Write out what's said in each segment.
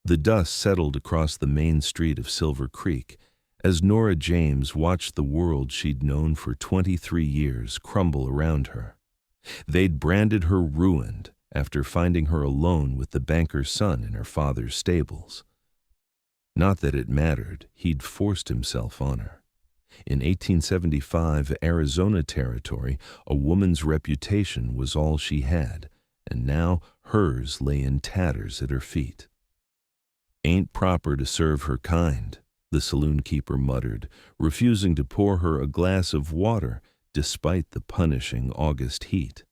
The dust settled across the main street of Silver Creek as Nora James watched the world she'd known for 23 years crumble around her. They'd branded her ruined after finding her alone with the banker's son in her father's stables. Not that it mattered, he'd forced himself on her. In 1875 Arizona territory, a woman's reputation was all she had, and now hers lay in tatters at her feet. "Ain't proper to serve her kind," the saloon keeper muttered, refusing to pour her a glass of water despite the punishing August heat.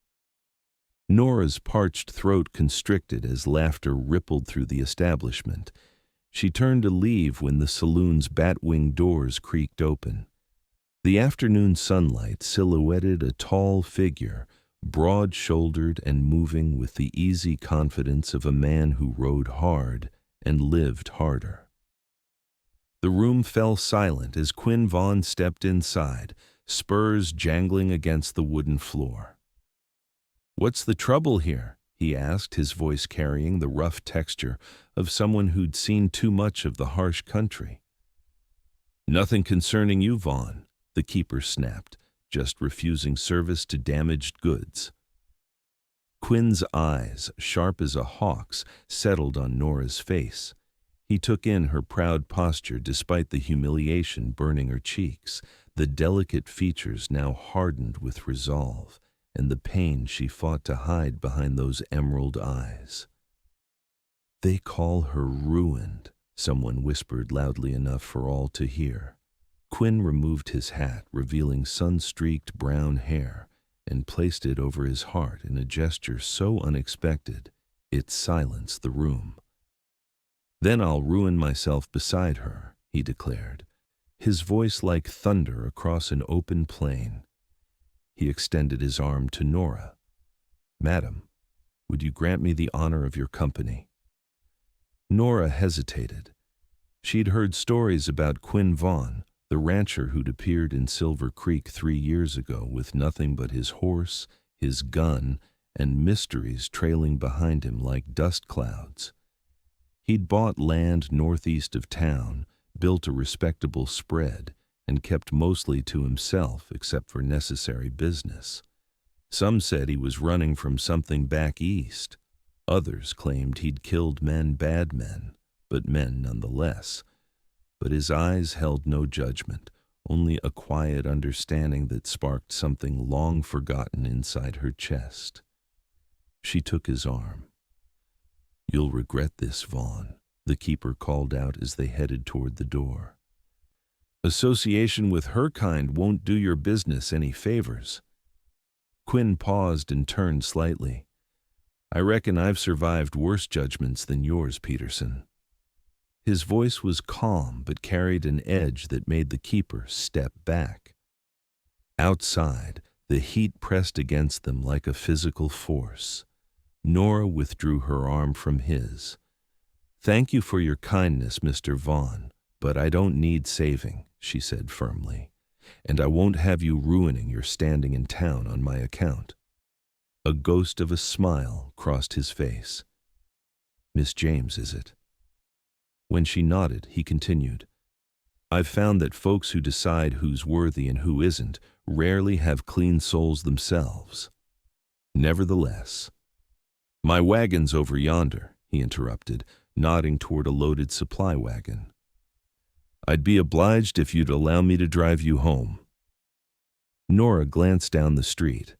Nora's parched throat constricted as laughter rippled through the establishment. She turned to leave when the saloon's bat-wing doors creaked open. The afternoon sunlight silhouetted a tall figure, broad-shouldered and moving with the easy confidence of a man who rode hard and lived harder. The room fell silent as Quinn Vaughn stepped inside, spurs jangling against the wooden floor. "What's the trouble here?" he asked, his voice carrying the rough texture of someone who'd seen too much of the harsh country. "Nothing concerning you, Vaughn," the keeper snapped, just refusing service to damaged goods. Quinn's eyes, sharp as a hawk's, settled on Nora's face. He took in her proud posture despite the humiliation burning her cheeks, the delicate features now hardened with resolve, and the pain she fought to hide behind those emerald eyes. "They call her ruined," someone whispered loudly enough for all to hear. Quinn removed his hat, revealing sun-streaked brown hair, and placed it over his heart in a gesture so unexpected it silenced the room. "Then I'll ruin myself beside her," he declared, his voice like thunder across an open plain. He extended his arm to Nora. "Madam, would you grant me the honor of your company?" Nora hesitated. She'd heard stories about Quinn Vaughn, the rancher who'd appeared in Silver Creek 3 years ago with nothing but his horse, his gun, and mysteries trailing behind him like dust clouds. He'd bought land northeast of town, built a respectable spread, and kept mostly to himself except for necessary business. Some said he was running from something back east. Others claimed he'd killed men, bad men, but men nonetheless. But his eyes held no judgment, only a quiet understanding that sparked something long forgotten inside her chest. She took his arm. "You'll regret this, Vaughn," the keeper called out as they headed toward the door. "Association with her kind won't do your business any favors." Quinn paused and turned slightly. "I reckon I've survived worse judgments than yours, Peterson." His voice was calm but carried an edge that made the keeper step back. Outside, the heat pressed against them like a physical force. Nora withdrew her arm from his. "Thank you for your kindness, Mr. Vaughn, but I don't need saving," she said firmly, "and I won't have you ruining your standing in town on my account." A ghost of a smile crossed his face. "Miss James, is it?" When she nodded, he continued, "I've found that folks who decide who's worthy and who isn't rarely have clean souls themselves. Nevertheless—" "My wagon's over yonder," he interrupted, nodding toward a loaded supply wagon. "I'd be obliged if you'd allow me to drive you home." Nora glanced down the street.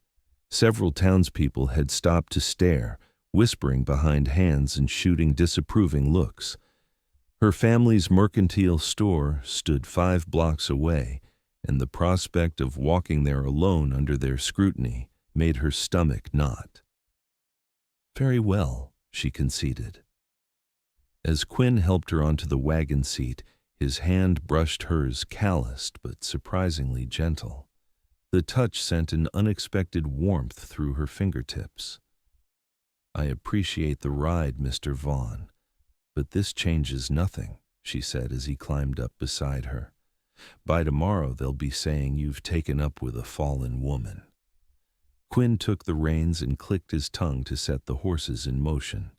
Several townspeople had stopped to stare, whispering behind hands and shooting disapproving looks. Her family's mercantile store stood 5 blocks away, and the prospect of walking there alone under their scrutiny made her stomach knot. "Very well," she conceded. As Quinn helped her onto the wagon seat, his hand brushed hers, calloused but surprisingly gentle. The touch sent an unexpected warmth through her fingertips. "I appreciate the ride, Mr. Vaughn, but this changes nothing," she said as he climbed up beside her. "By tomorrow they'll be saying you've taken up with a fallen woman." Quinn took the reins and clicked his tongue to set the horses in motion.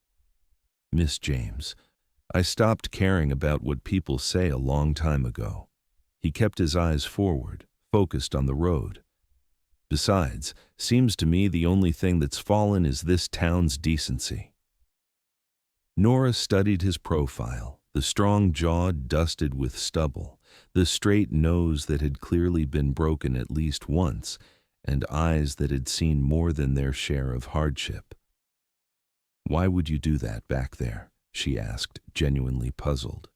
"Miss James, I stopped caring about what people say a long time ago. He kept his eyes forward, focused on the road. Besides, seems to me the only thing that's fallen is this town's decency. Nora studied his profile, the strong jaw dusted with stubble, the straight nose that had clearly been broken at least once, and eyes that had seen more than their share of hardship. "Why would you do that back there?" she asked, genuinely puzzled.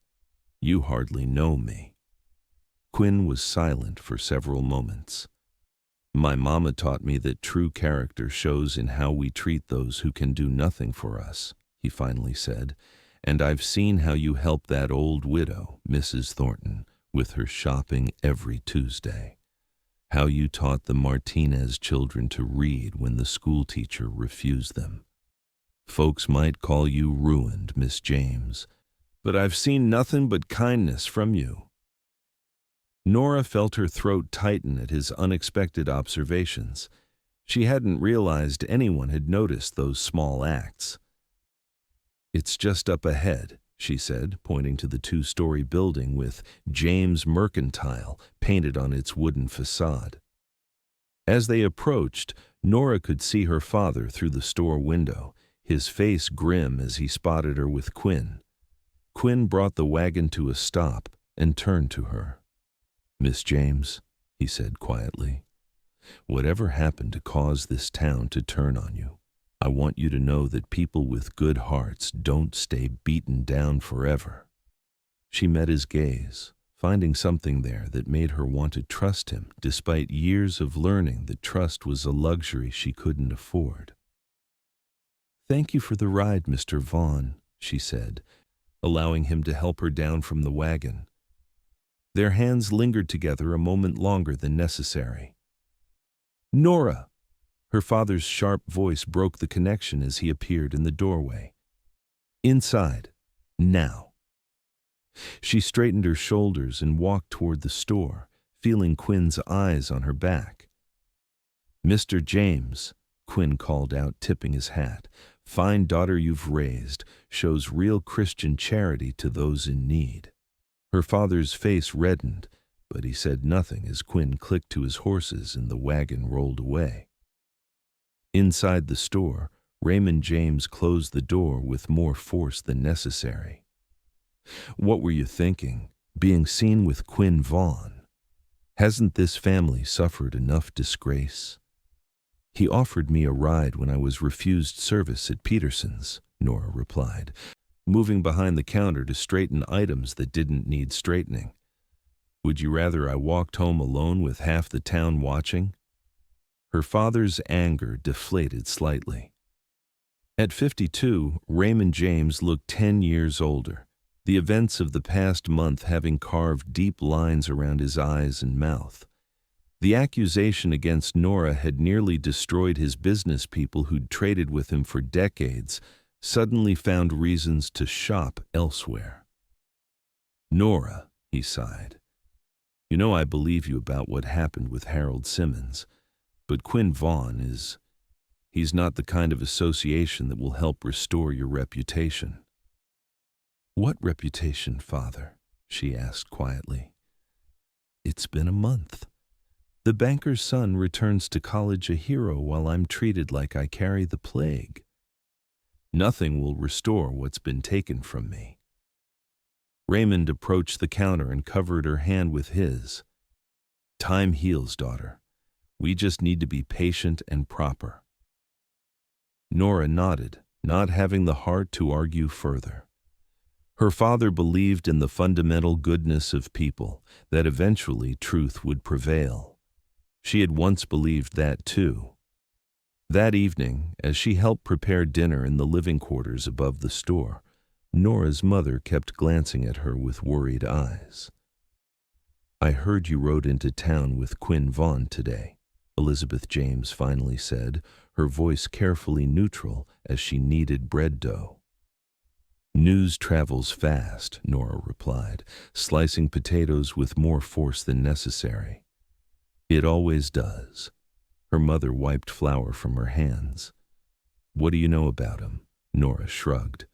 "You hardly know me." Quinn was silent for several moments. "My mama taught me that true character shows in how we treat those who can do nothing for us," he finally said, "and I've seen how you help that old widow, Mrs. Thornton, with her shopping every Tuesday. How you taught the Martinez children to read when the schoolteacher refused them. Folks might call you ruined, Miss James, but I've seen nothing but kindness from you." Nora felt her throat tighten at his unexpected observations. She hadn't realized anyone had noticed those small acts. "It's just up ahead," she said, pointing to the two-story building with James Mercantile painted on its wooden facade. As they approached, Nora could see her father through the store window, his face grim as he spotted her with Quinn. Quinn brought the wagon to a stop and turned to her. "Miss James," he said quietly, "whatever happened to cause this town to turn on you, I want you to know that people with good hearts don't stay beaten down forever." She met his gaze, finding something there that made her want to trust him despite years of learning that trust was a luxury she couldn't afford. "Thank you for the ride, Mr. Vaughn," she said, allowing him to help her down from the wagon. Their hands lingered together a moment longer than necessary. "Nora!" Her father's sharp voice broke the connection as he appeared in the doorway. "Inside. Now." She straightened her shoulders and walked toward the store, feeling Quinn's eyes on her back. "Mr. James," Quinn called out, tipping his hat, "fine daughter you've raised, shows real Christian charity to those in need." Her father's face reddened, but he said nothing as Quinn clicked to his horses and the wagon rolled away. Inside the store, Raymond James closed the door with more force than necessary. "What were you thinking, being seen with Quinn Vaughn? Hasn't this family suffered enough disgrace?" "He offered me a ride when I was refused service at Peterson's," Nora replied, moving behind the counter to straighten items that didn't need straightening. "Would you rather I walked home alone with half the town watching?" Her father's anger deflated slightly. At 52, Raymond James looked 10 years older, the events of the past month having carved deep lines around his eyes and mouth. The accusation against Nora had nearly destroyed his business people who'd traded with him for decades, suddenly found reasons to shop elsewhere. "Nora," he sighed, "you know I believe you about what happened with Harold Simmons, but Quinn Vaughn he's not the kind of association that will help restore your reputation." "What reputation, Father?" she asked quietly. "It's been a month. The banker's son returns to college a hero while I'm treated like I carry the plague. Nothing will restore what's been taken from me." Raymond approached the counter and covered her hand with his. "Time heals, daughter. We just need to be patient and proper." Nora nodded, not having the heart to argue further. Her father believed in the fundamental goodness of people, that eventually truth would prevail. She had once believed that too. That evening, as she helped prepare dinner in the living quarters above the store, Nora's mother kept glancing at her with worried eyes. "I heard you rode into town with Quinn Vaughn today," Elizabeth James finally said, her voice carefully neutral as she kneaded bread dough. "News travels fast," Nora replied, slicing potatoes with more force than necessary. "It always does." Her mother wiped flour from her hands. "What do you know about him?" Nora shrugged.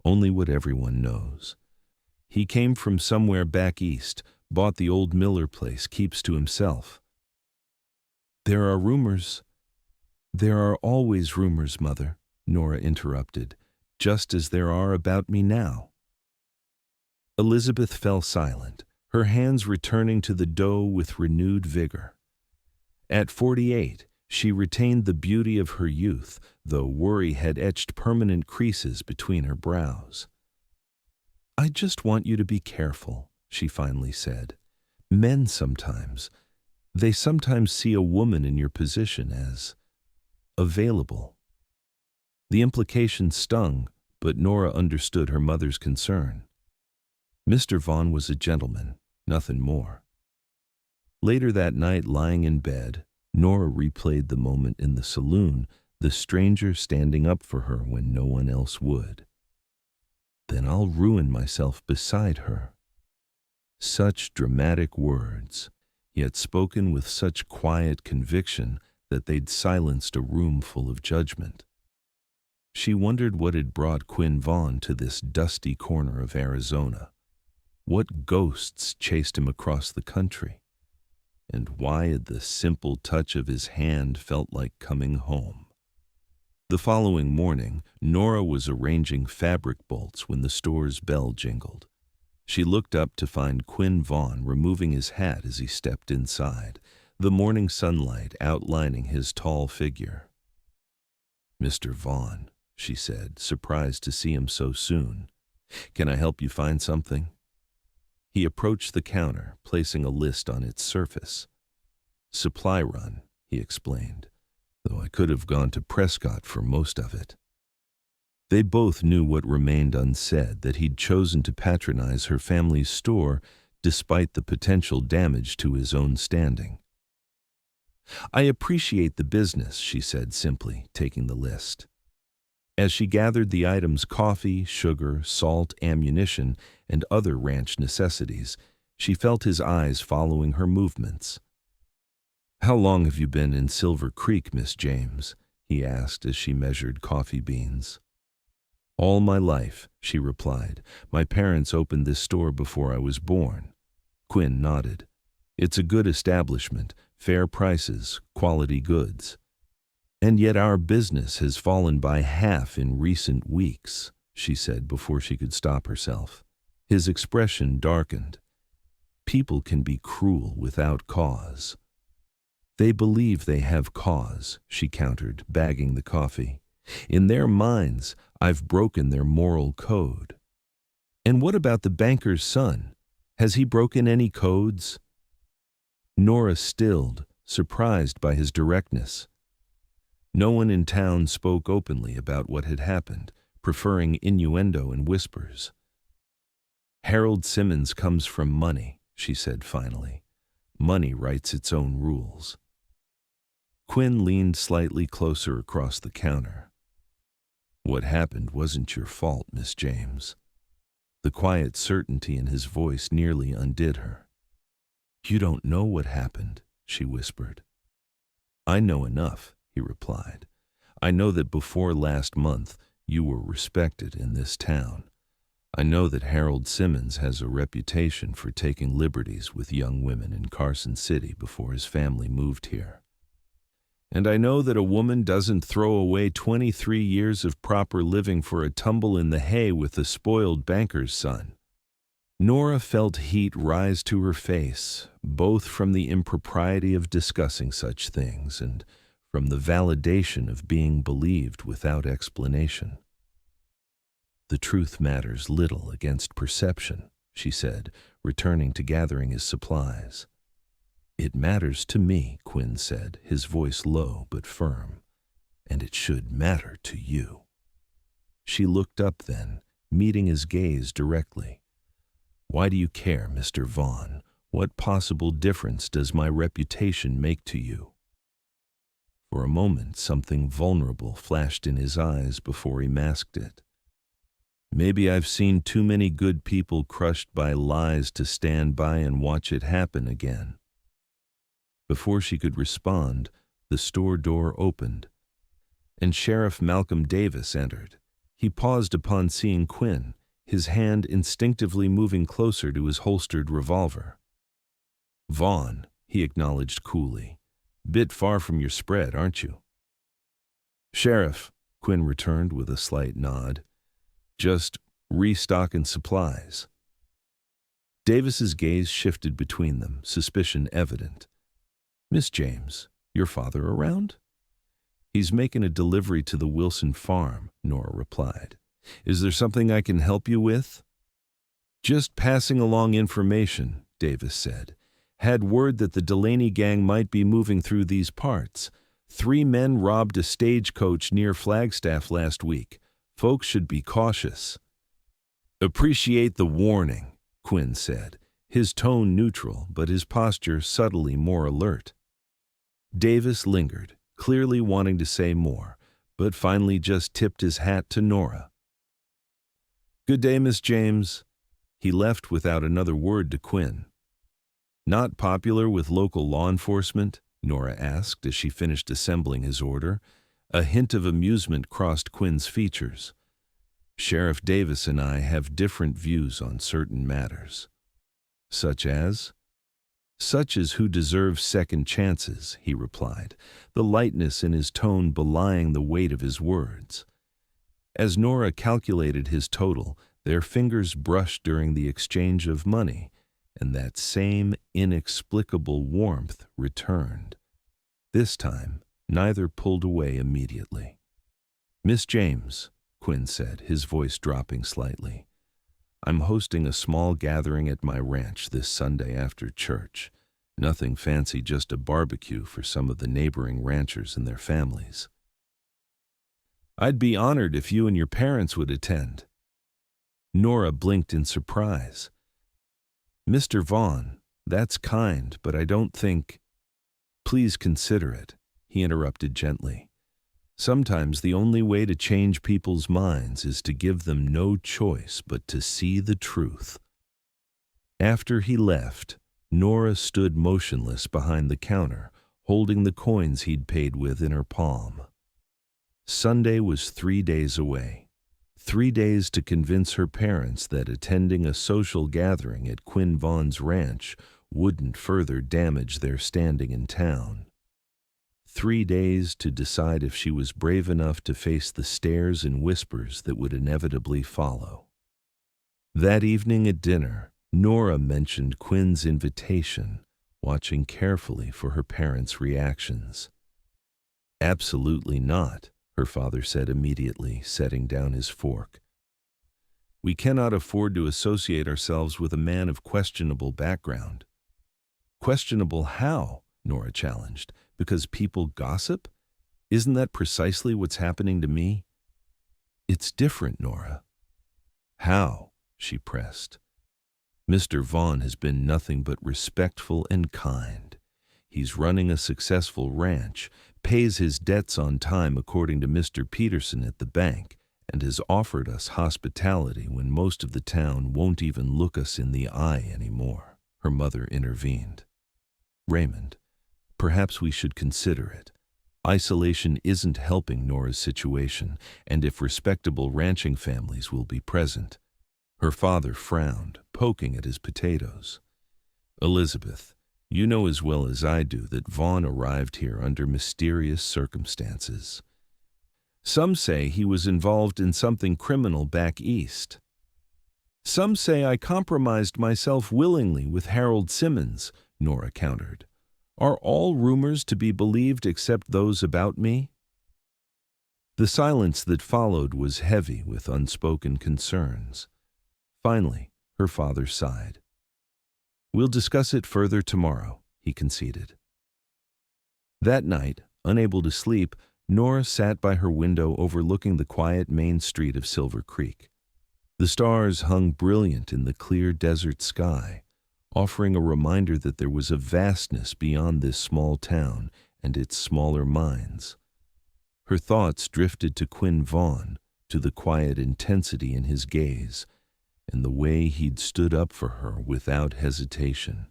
Only what everyone knows. He came from somewhere back east, bought the old Miller place, keeps to himself. There are rumors. There are always rumors, Mother, Nora interrupted, just as there are about me now. Elizabeth fell silent, her hands returning to the dough with renewed vigor. At 48, she retained the beauty of her youth, though worry had etched permanent creases between her brows. I just want you to be careful, she finally said. Men sometimes see a woman in your position as available. The implication stung, but Nora understood her mother's concern. Mr. Vaughn was a gentleman, nothing more. Later that night, lying in bed, Nora replayed the moment in the saloon, the stranger standing up for her when no one else would. Then I'll ruin myself beside her. Such dramatic words, yet spoken with such quiet conviction that they'd silenced a room full of judgment. She wondered what had brought Quinn Vaughn to this dusty corner of Arizona. What ghosts chased him across the country? And why had the simple touch of his hand felt like coming home? The following morning, Nora was arranging fabric bolts when the store's bell jingled. She looked up to find Quinn Vaughn removing his hat as he stepped inside, the morning sunlight outlining his tall figure. Mr. Vaughn, she said, surprised to see him so soon. Can I help you find something? He approached the counter, placing a list on its surface. Supply run, he explained, though I could have gone to Prescott for most of it. They both knew what remained unsaid, that he'd chosen to patronize her family's store despite the potential damage to his own standing. I appreciate the business, she said simply, taking the list. As she gathered the items, coffee, sugar, salt, ammunition, and other ranch necessities, she felt his eyes following her movements. How long have you been in Silver Creek, Miss James? He asked as she measured coffee beans. All my life, she replied. My parents opened this store before I was born. Quinn nodded. It's a good establishment, fair prices, quality goods. And yet our business has fallen by half in recent weeks, she said before she could stop herself. His expression darkened. People can be cruel without cause. They believe they have cause, she countered, bagging the coffee. In their minds, I've broken their moral code. And what about the banker's son? Has he broken any codes? Nora stilled, surprised by his directness. No one in town spoke openly about what had happened, preferring innuendo and whispers. Harold Simmons comes from money, she said finally. Money writes its own rules. Quinn leaned slightly closer across the counter. What happened wasn't your fault, Miss James. The quiet certainty in his voice nearly undid her. You don't know what happened, she whispered. I know enough, he replied. I know that before last month you were respected in this town. I know that Harold Simmons has a reputation for taking liberties with young women in Carson City before his family moved here. And I know that a woman doesn't throw away 23 years of proper living for a tumble in the hay with a spoiled banker's son. Nora felt heat rise to her face, both from the impropriety of discussing such things and from the validation of being believed without explanation. The truth matters little against perception, she said, returning to gathering his supplies. It matters to me, Quinn said, his voice low but firm, and it should matter to you. She looked up then, meeting his gaze directly. Why do you care, Mr. Vaughn? What possible difference does my reputation make to you? For a moment, something vulnerable flashed in his eyes before he masked it. Maybe I've seen too many good people crushed by lies to stand by and watch it happen again. Before she could respond, the store door opened, and Sheriff Malcolm Davis entered. He paused upon seeing Quinn, his hand instinctively moving closer to his holstered revolver. "Vaughn," he acknowledged coolly. "Bit far from your spread, aren't you?" "Sheriff," Quinn returned with a slight nod. "Just restocking supplies." Davis's gaze shifted between them, suspicion evident. "Miss James, your father around?" "He's making a delivery to the Wilson farm," Nora replied. "Is there something I can help you with?" "Just passing along information," Davis said. "Had word that the Delaney gang might be moving through these parts. 3 men robbed a stagecoach near Flagstaff last week. Folks should be cautious." "Appreciate the warning," Quinn said, his tone neutral, but his posture subtly more alert. Davis lingered, clearly wanting to say more, but finally just tipped his hat to Nora. "Good day, Miss James." He left without another word to Quinn. "Not popular with local law enforcement?" Nora asked as she finished assembling his order. A hint of amusement crossed Quinn's features. "Sheriff Davis and I have different views on certain matters." "Such as?" "Such as who deserves second chances," he replied, the lightness in his tone belying the weight of his words. As Nora calculated his total, their fingers brushed during the exchange of money, and that same inexplicable warmth returned. This time, neither pulled away immediately. "Miss James," Quinn said, his voice dropping slightly, "I'm hosting a small gathering at my ranch this Sunday after church. Nothing fancy, just a barbecue for some of the neighboring ranchers and their families. I'd be honored if you and your parents would attend." Nora blinked in surprise. "Mr. Vaughn, that's kind, but I don't think—" "Please consider it," he interrupted gently. "Sometimes the only way to change people's minds is to give them no choice but to see the truth." After he left, Nora stood motionless behind the counter, holding the coins he'd paid with in her palm. Sunday was 3 days away. 3 days to convince her parents that attending a social gathering at Quinn Vaughn's ranch wouldn't further damage their standing in town. 3 days to decide if she was brave enough to face the stares and whispers that would inevitably follow. That evening at dinner, Nora mentioned Quinn's invitation, watching carefully for her parents' reactions. "Absolutely not," her father said immediately, setting down his fork. "We cannot afford to associate ourselves with a man of questionable background." "Questionable how?" Nora challenged. "Because people gossip? Isn't that precisely what's happening to me?" "It's different, Nora." "How?" she pressed. "Mr. Vaughn has been nothing but respectful and kind. He's running a successful ranch, pays his debts on time according to Mr. Peterson at the bank, and has offered us hospitality when most of the town won't even look us in the eye anymore," her mother intervened. "Raymond, perhaps we should consider it. Isolation isn't helping Nora's situation, and if respectable ranching families will be present." Her father frowned, poking at his potatoes. "Elizabeth, you know as well as I do that Vaughn arrived here under mysterious circumstances. Some say he was involved in something criminal back east. Some say I compromised myself willingly with Harold Simmons," Nora countered. "Are all rumors to be believed except those about me?" The silence that followed was heavy with unspoken concerns. Finally, her father sighed. "We'll discuss it further tomorrow," he conceded. That night, unable to sleep, Nora sat by her window overlooking the quiet main street of Silver Creek. The stars hung brilliant in the clear desert sky, offering a reminder that there was a vastness beyond this small town and its smaller minds. Her thoughts drifted to Quinn Vaughn, to the quiet intensity in his gaze, and the way he'd stood up for her without hesitation.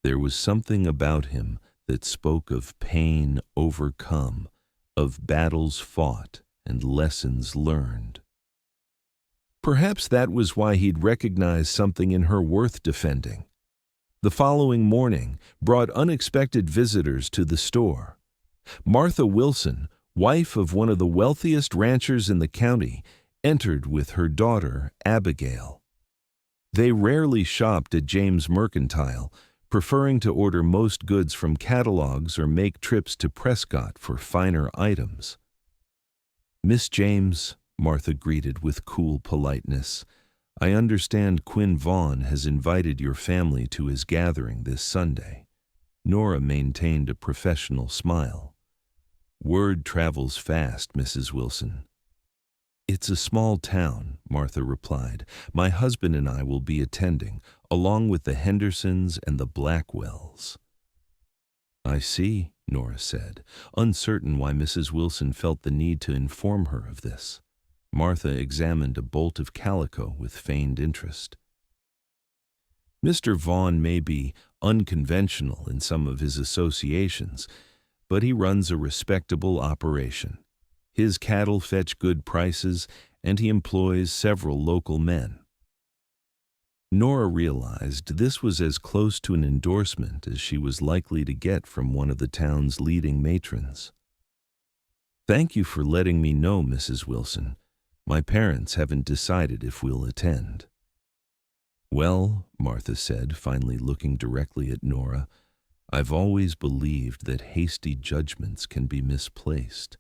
There was something about him that spoke of pain overcome, of battles fought and lessons learned. Perhaps that was why he'd recognized something in her worth defending. The following morning brought unexpected visitors to the store. Martha Wilson, wife of one of the wealthiest ranchers in the county, entered with her daughter, Abigail. They rarely shopped at James Mercantile, preferring to order most goods from catalogs or make trips to Prescott for finer items. "Miss James," Martha greeted with cool politeness, "I understand Quinn Vaughn has invited your family to his gathering this Sunday." Nora maintained a professional smile. "Word travels fast, Mrs. Wilson." "It's a small town," Martha replied. "My husband and I will be attending, along with the Hendersons and the Blackwells." "I see," Nora said, uncertain why Mrs. Wilson felt the need to inform her of this. Martha examined a bolt of calico with feigned interest. "Mr. Vaughn may be unconventional in some of his associations, but he runs a respectable operation. His cattle fetch good prices, and he employs several local men." Nora realized this was as close to an endorsement as she was likely to get from one of the town's leading matrons. "Thank you for letting me know, Mrs. Wilson. My parents haven't decided if we'll attend." "Well," Martha said, finally looking directly at Nora, "I've always believed that hasty judgments can be misplaced.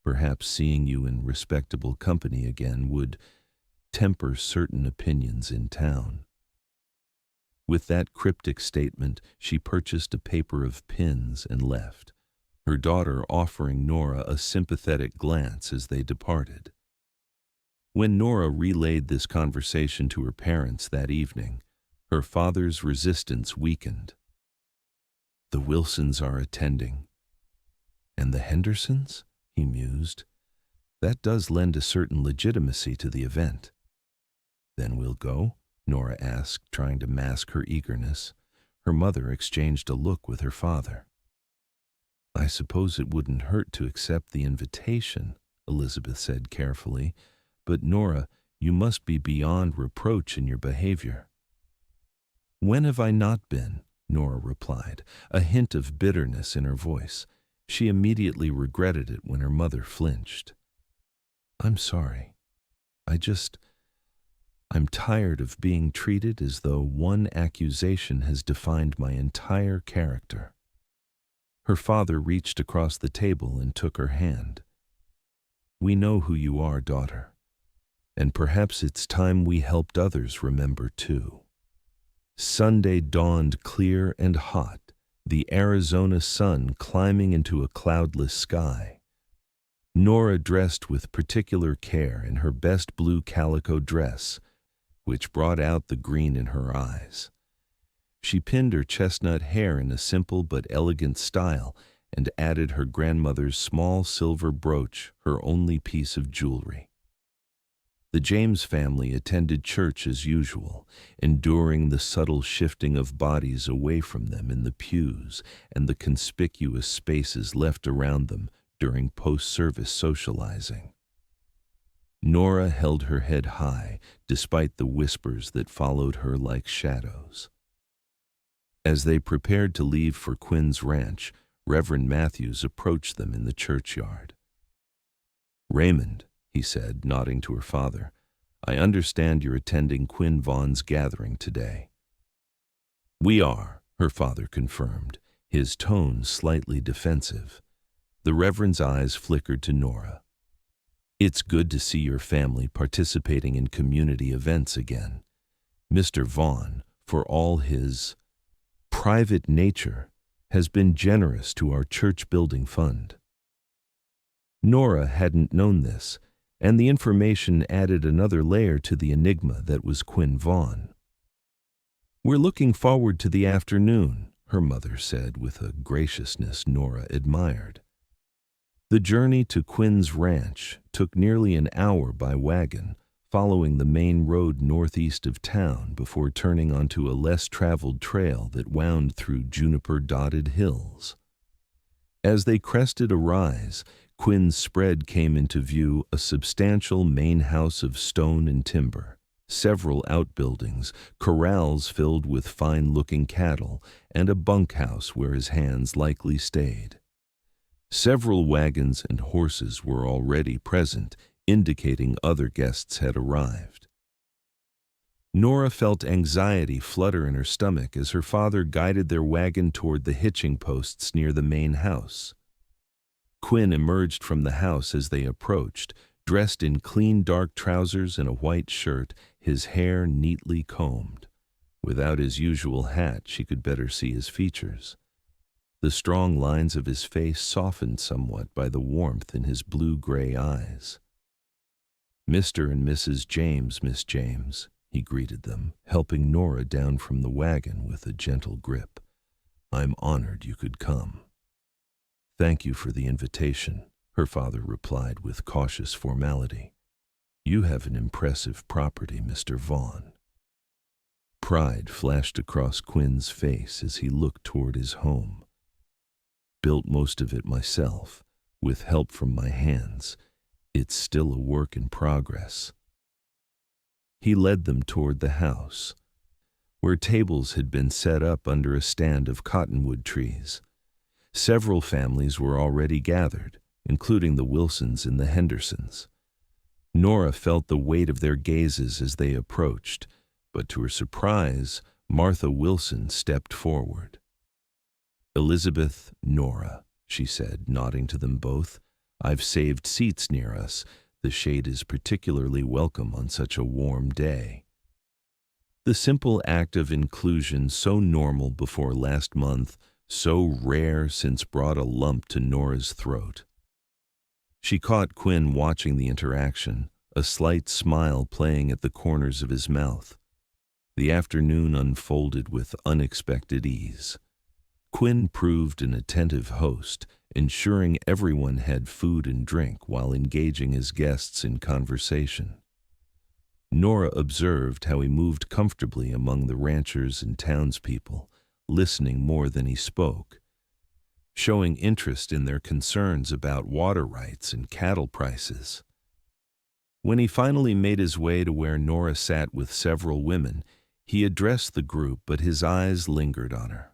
Perhaps seeing you in respectable company again would temper certain opinions in town." With that cryptic statement, she purchased a paper of pins and left, her daughter offering Nora a sympathetic glance as they departed. When Nora relayed this conversation to her parents that evening, her father's resistance weakened. "The Wilsons are attending. And the Hendersons?" he mused. "That does lend a certain legitimacy to the event." "Then we'll go?" Nora asked, trying to mask her eagerness. Her mother exchanged a look with her father. "I suppose it wouldn't hurt to accept the invitation," Elizabeth said carefully. "But Nora, you must be beyond reproach in your behavior." "When have I not been?" Nora replied, a hint of bitterness in her voice. She immediately regretted it when her mother flinched. "I'm sorry. I'm tired of being treated as though one accusation has defined my entire character." Her father reached across the table and took her hand. "We know who you are, daughter, and perhaps it's time we helped others remember too." Sunday dawned clear and hot, the Arizona sun climbing into a cloudless sky. Nora dressed with particular care in her best blue calico dress, which brought out the green in her eyes. She pinned her chestnut hair in a simple but elegant style and added her grandmother's small silver brooch, her only piece of jewelry. The James family attended church as usual, enduring the subtle shifting of bodies away from them in the pews and the conspicuous spaces left around them during post-service socializing. Nora held her head high, despite the whispers that followed her like shadows. As they prepared to leave for Quinn's ranch, Reverend Matthews approached them in the churchyard. "Raymond," he said, nodding to her father, "I understand you're attending Quinn Vaughn's gathering today." "We are," her father confirmed, his tone slightly defensive. The Reverend's eyes flickered to Nora. "It's good to see your family participating in community events again. Mr. Vaughn, for all his private nature, has been generous to our church-building fund." Nora hadn't known this, and the information added another layer to the enigma that was Quinn Vaughn. "We're looking forward to the afternoon," her mother said with a graciousness Nora admired. The journey to Quinn's ranch took nearly an hour by wagon, following the main road northeast of town before turning onto a less traveled trail that wound through juniper-dotted hills. As they crested a rise, Quinn's spread came into view, a substantial main house of stone and timber, several outbuildings, corrals filled with fine-looking cattle, and a bunkhouse where his hands likely stayed. Several wagons and horses were already present, indicating other guests had arrived. Nora felt anxiety flutter in her stomach as her father guided their wagon toward the hitching posts near the main house. Quinn emerged from the house as they approached, dressed in clean dark trousers and a white shirt, his hair neatly combed. Without his usual hat, she could better see his features. The strong lines of his face softened somewhat by the warmth in his blue-gray eyes. "Mr. and Mrs. James, Miss James," he greeted them, helping Nora down from the wagon with a gentle grip. "I'm honored you could come." "Thank you for the invitation," her father replied with cautious formality. "You have an impressive property, Mr. Vaughn." Pride flashed across Quinn's face as he looked toward his home. "Built most of it myself, with help from my hands. It's still a work in progress." He led them toward the house, where tables had been set up under a stand of cottonwood trees. Several families were already gathered, including the Wilsons and the Hendersons. Nora felt the weight of their gazes as they approached, but to her surprise, Martha Wilson stepped forward. "Elizabeth, Nora," she said, nodding to them both. "I've saved seats near us. The shade is particularly welcome on such a warm day." The simple act of inclusion, so normal before last month, so rare since, brought a lump to Nora's throat. She caught Quinn watching the interaction, a slight smile playing at the corners of his mouth. The afternoon unfolded with unexpected ease. Quinn proved an attentive host, ensuring everyone had food and drink while engaging his guests in conversation. Nora observed how he moved comfortably among the ranchers and townspeople, listening more than he spoke, showing interest in their concerns about water rights and cattle prices. When he finally made his way to where Nora sat with several women, he addressed the group, but his eyes lingered on her.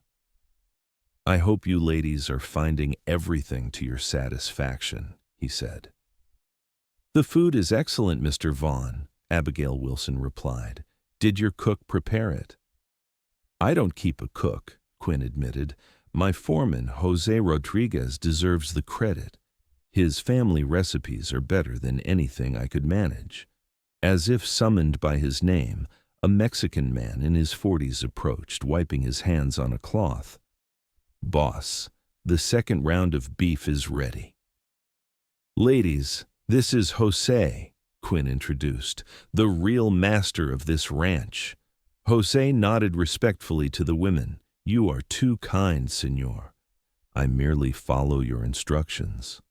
"I hope you ladies are finding everything to your satisfaction," he said. "The food is excellent, Mr. Vaughn," Abigail Wilson replied. "Did your cook prepare it?" "I don't keep a cook," Quinn admitted. "My foreman, Jose Rodriguez, deserves the credit. His family recipes are better than anything I could manage." As if summoned by his name, a Mexican man in his 40s approached, wiping his hands on a cloth. "Boss, the second round of beef is ready." "Ladies, this is Jose," Quinn introduced, "the real master of this ranch." Jose nodded respectfully to the women. "You are too kind, senor. I merely follow your instructions."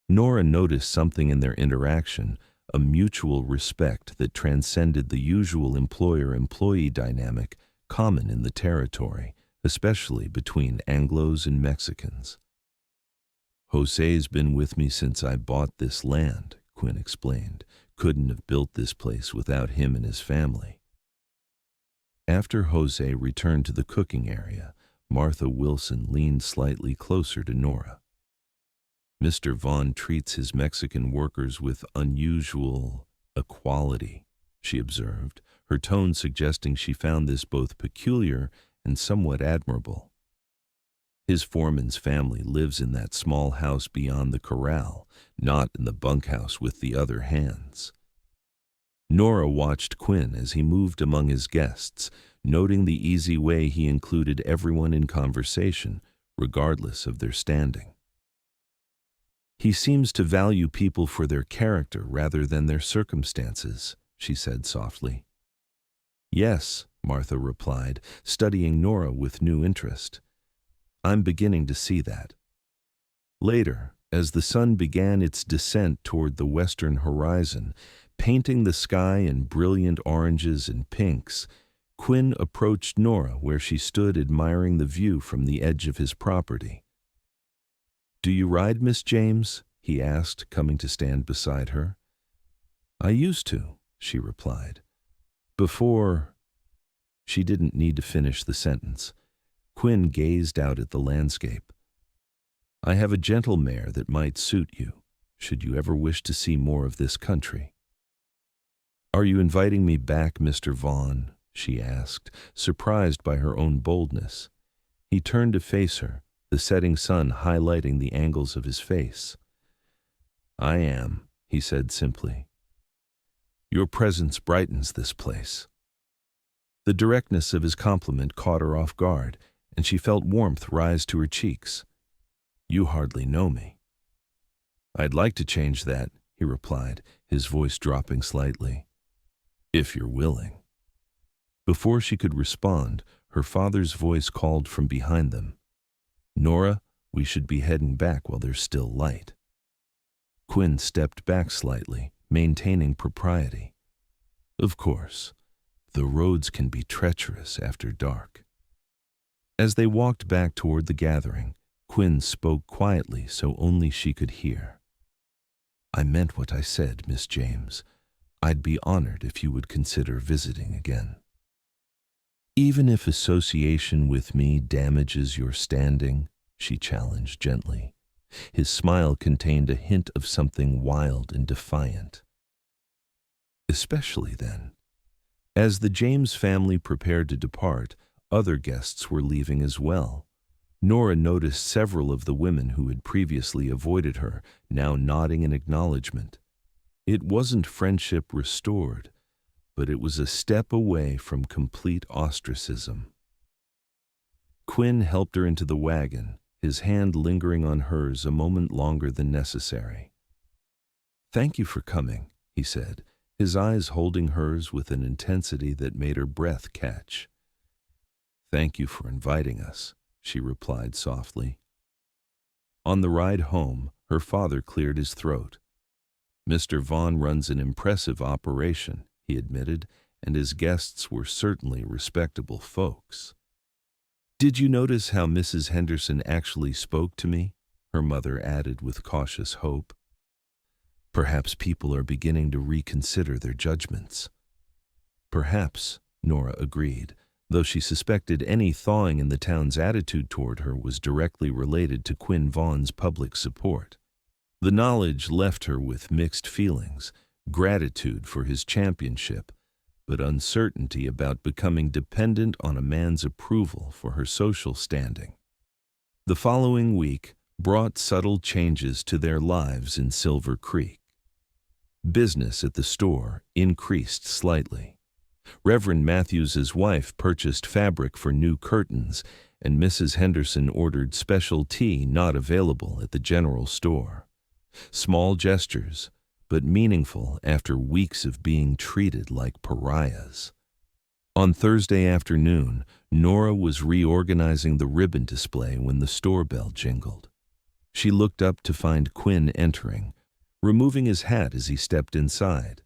Nora noticed something in their interaction, a mutual respect that transcended the usual employer-employee dynamic common in the territory, especially between Anglos and Mexicans. "Jose's been with me since I bought this land," Quinn explained. "Couldn't have built this place without him and his family." After Jose returned to the cooking area, Martha Wilson leaned slightly closer to Nora. "Mr. Vaughn treats his Mexican workers with unusual equality," she observed, her tone suggesting she found this both peculiar and somewhat admirable. "His foreman's family lives in that small house beyond the corral, not in the bunkhouse with the other hands." Nora watched Quinn as he moved among his guests, noting the easy way he included everyone in conversation, regardless of their standing. "He seems to value people for their character rather than their circumstances," she said softly. "Yes," Martha replied, studying Nora with new interest. "I'm beginning to see that." Later, as the sun began its descent toward the western horizon, painting the sky in brilliant oranges and pinks, Quinn approached Nora where she stood admiring the view from the edge of his property. "Do you ride, Miss James?" he asked, coming to stand beside her. "I used to," she replied. "Before—" She didn't need to finish the sentence. Quinn gazed out at the landscape. "I have a gentle mare that might suit you, should you ever wish to see more of this country." "Are you inviting me back, Mr. Vaughn?" she asked, surprised by her own boldness. He turned to face her, the setting sun highlighting the angles of his face. "I am," he said simply. "Your presence brightens this place." The directness of his compliment caught her off guard, and she felt warmth rise to her cheeks. "You hardly know me." "I'd like to change that," he replied, his voice dropping slightly. "If you're willing." Before she could respond, her father's voice called from behind them. "Nora, we should be heading back while there's still light." Quinn stepped back slightly, maintaining propriety. "Of course, the roads can be treacherous after dark." As they walked back toward the gathering, Quinn spoke quietly so only she could hear. "I meant what I said, Miss James. I'd be honored if you would consider visiting again." "Even if association with me damages your standing?" she challenged gently. His smile contained a hint of something wild and defiant. "Especially then." As the James family prepared to depart, other guests were leaving as well. Nora noticed several of the women who had previously avoided her, now nodding in acknowledgement. It wasn't friendship restored, but it was a step away from complete ostracism. Quinn helped her into the wagon, his hand lingering on hers a moment longer than necessary. "Thank you for coming," he said, his eyes holding hers with an intensity that made her breath catch. "Thank you for inviting us," she replied softly. On the ride home, her father cleared his throat. "Mr. Vaughn runs an impressive operation," he admitted, "and his guests were certainly respectable folks." "Did you notice how Mrs. Henderson actually spoke to me?" her mother added with cautious hope. "Perhaps people are beginning to reconsider their judgments." "Perhaps," Nora agreed, though she suspected any thawing in the town's attitude toward her was directly related to Quinn Vaughn's public support. The knowledge left her with mixed feelings, gratitude for his championship, but uncertainty about becoming dependent on a man's approval for her social standing. The following week brought subtle changes to their lives in Silver Creek. Business at the store increased slightly. Reverend Matthews's wife purchased fabric for new curtains, and Mrs. Henderson ordered special tea not available at the general store. Small gestures, but meaningful after weeks of being treated like pariahs. On Thursday afternoon, Nora was reorganizing the ribbon display when the store bell jingled. She looked up to find Quinn entering, removing his hat as he stepped inside.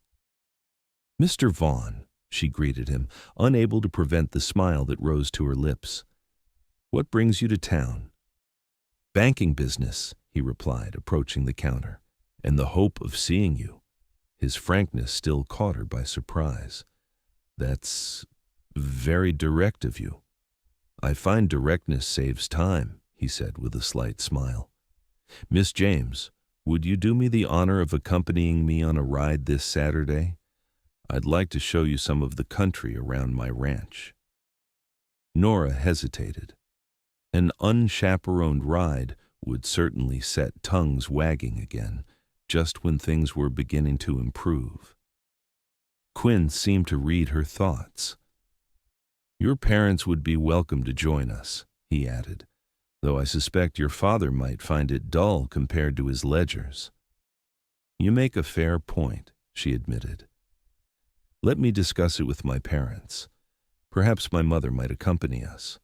"Mr. Vaughn," she greeted him, unable to prevent the smile that rose to her lips. "What brings you to town?" "Banking business," he replied, approaching the counter, "and the hope of seeing you." His frankness still caught her by surprise. "That's very direct of you." "I find directness saves time," he said with a slight smile. "Miss James, would you do me the honor of accompanying me on a ride this Saturday? I'd like to show you some of the country around my ranch." Nora hesitated. An unchaperoned ride would certainly set tongues wagging again, just when things were beginning to improve. Quinn seemed to read her thoughts. "Your parents would be welcome to join us," he added, "though I suspect your father might find it dull compared to his ledgers." "You make a fair point," she admitted. "Let me discuss it with my parents. Perhaps my mother might accompany us."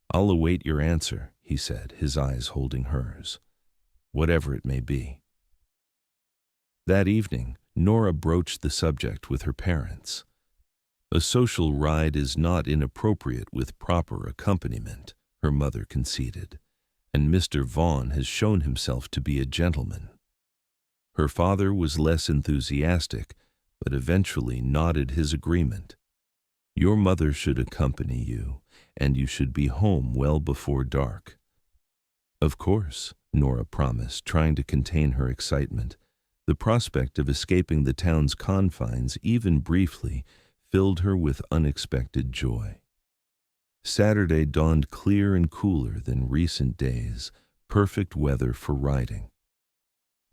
"I'll await your answer," he said, his eyes holding hers, "whatever it may be." That evening, Nora broached the subject with her parents. "A social ride is not inappropriate with proper accompaniment," her mother conceded. and Mr. Vaughn has shown himself to be a gentleman." Her father was less enthusiastic, but eventually nodded his agreement. "Your mother should accompany you, and you should be home well before dark." "Of course," Nora promised, trying to contain her excitement. The prospect of escaping the town's confines, even briefly, filled her with unexpected joy. Saturday dawned clear and cooler than recent days, perfect weather for riding.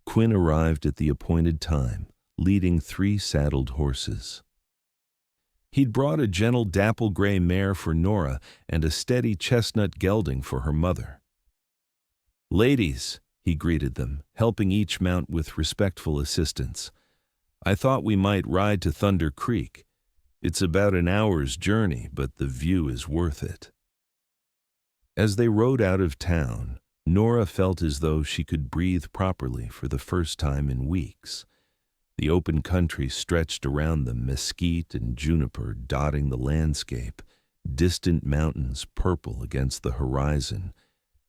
Quinn arrived at the appointed time, leading 3 saddled horses. He'd brought a gentle dapple-gray mare for Nora and a steady chestnut gelding for her mother. "Ladies," he greeted them, helping each mount with respectful assistance, "I thought we might ride to Thunder Creek. It's about an hour's journey, but the view is worth it." As they rode out of town, Nora felt as though she could breathe properly for the first time in weeks. The open country stretched around them, mesquite and juniper dotting the landscape, distant mountains purple against the horizon,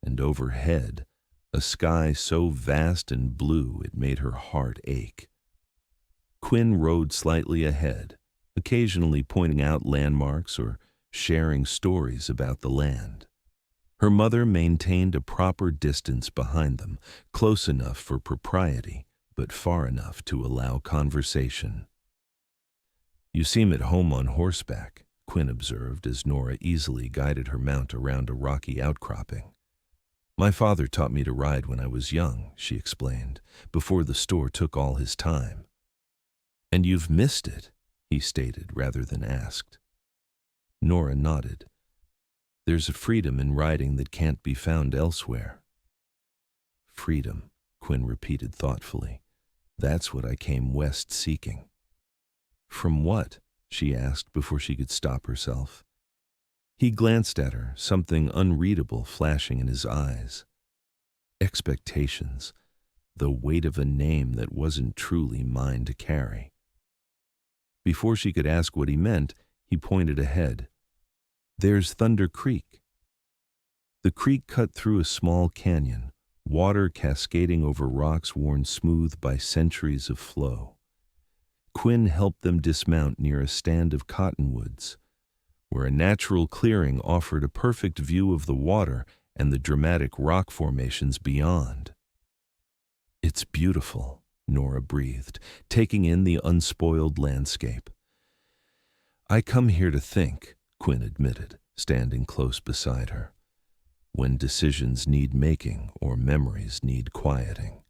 and overhead, a sky so vast and blue it made her heart ache. Quinn rode slightly ahead, occasionally pointing out landmarks or sharing stories about the land. Her mother maintained a proper distance behind them, close enough for propriety, but far enough to allow conversation. "You seem at home on horseback," Quinn observed as Nora easily guided her mount around a rocky outcropping. "My father taught me to ride when I was young," she explained, "before the store took all his time." "And you've missed it," he stated rather than asked. Nora nodded. "There's a freedom in riding that can't be found elsewhere." "Freedom," Quinn repeated thoughtfully. "That's what I came west seeking." "From what?" she asked before she could stop herself. He glanced at her, something unreadable flashing in his eyes. Expectations, the weight of a name that wasn't truly mine to carry. Before she could ask what he meant, he pointed ahead. "There's Thunder Creek." The creek cut through a small canyon, water cascading over rocks worn smooth by centuries of flow. Quinn helped them dismount near a stand of cottonwoods, where a natural clearing offered a perfect view of the water and the dramatic rock formations beyond. "It's beautiful," Nora breathed, taking in the unspoiled landscape. "I come here to think," Quinn admitted, standing close beside her, "when decisions need making or memories need quieting."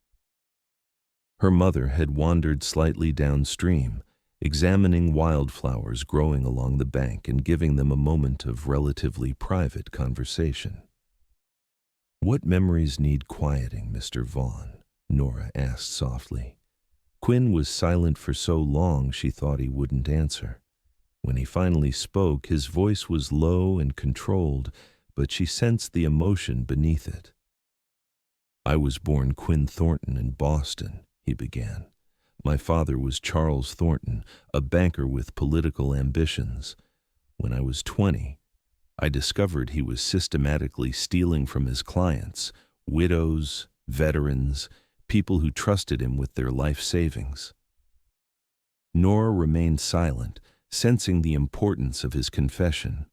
Her mother had wandered slightly downstream, examining wildflowers growing along the bank and giving them a moment of relatively private conversation. "What memories need quieting, Mr. Vaughn?" Nora asked softly. Quinn was silent for so long she thought he wouldn't answer. When he finally spoke, his voice was low and controlled, but she sensed the emotion beneath it. "I was born Quinn Thornton in Boston," he began. "My father was Charles Thornton, a banker with political ambitions. When I was 20, I discovered he was systematically stealing from his clients, widows, veterans, people who trusted him with their life savings." Nora remained silent, sensing the importance of his confession.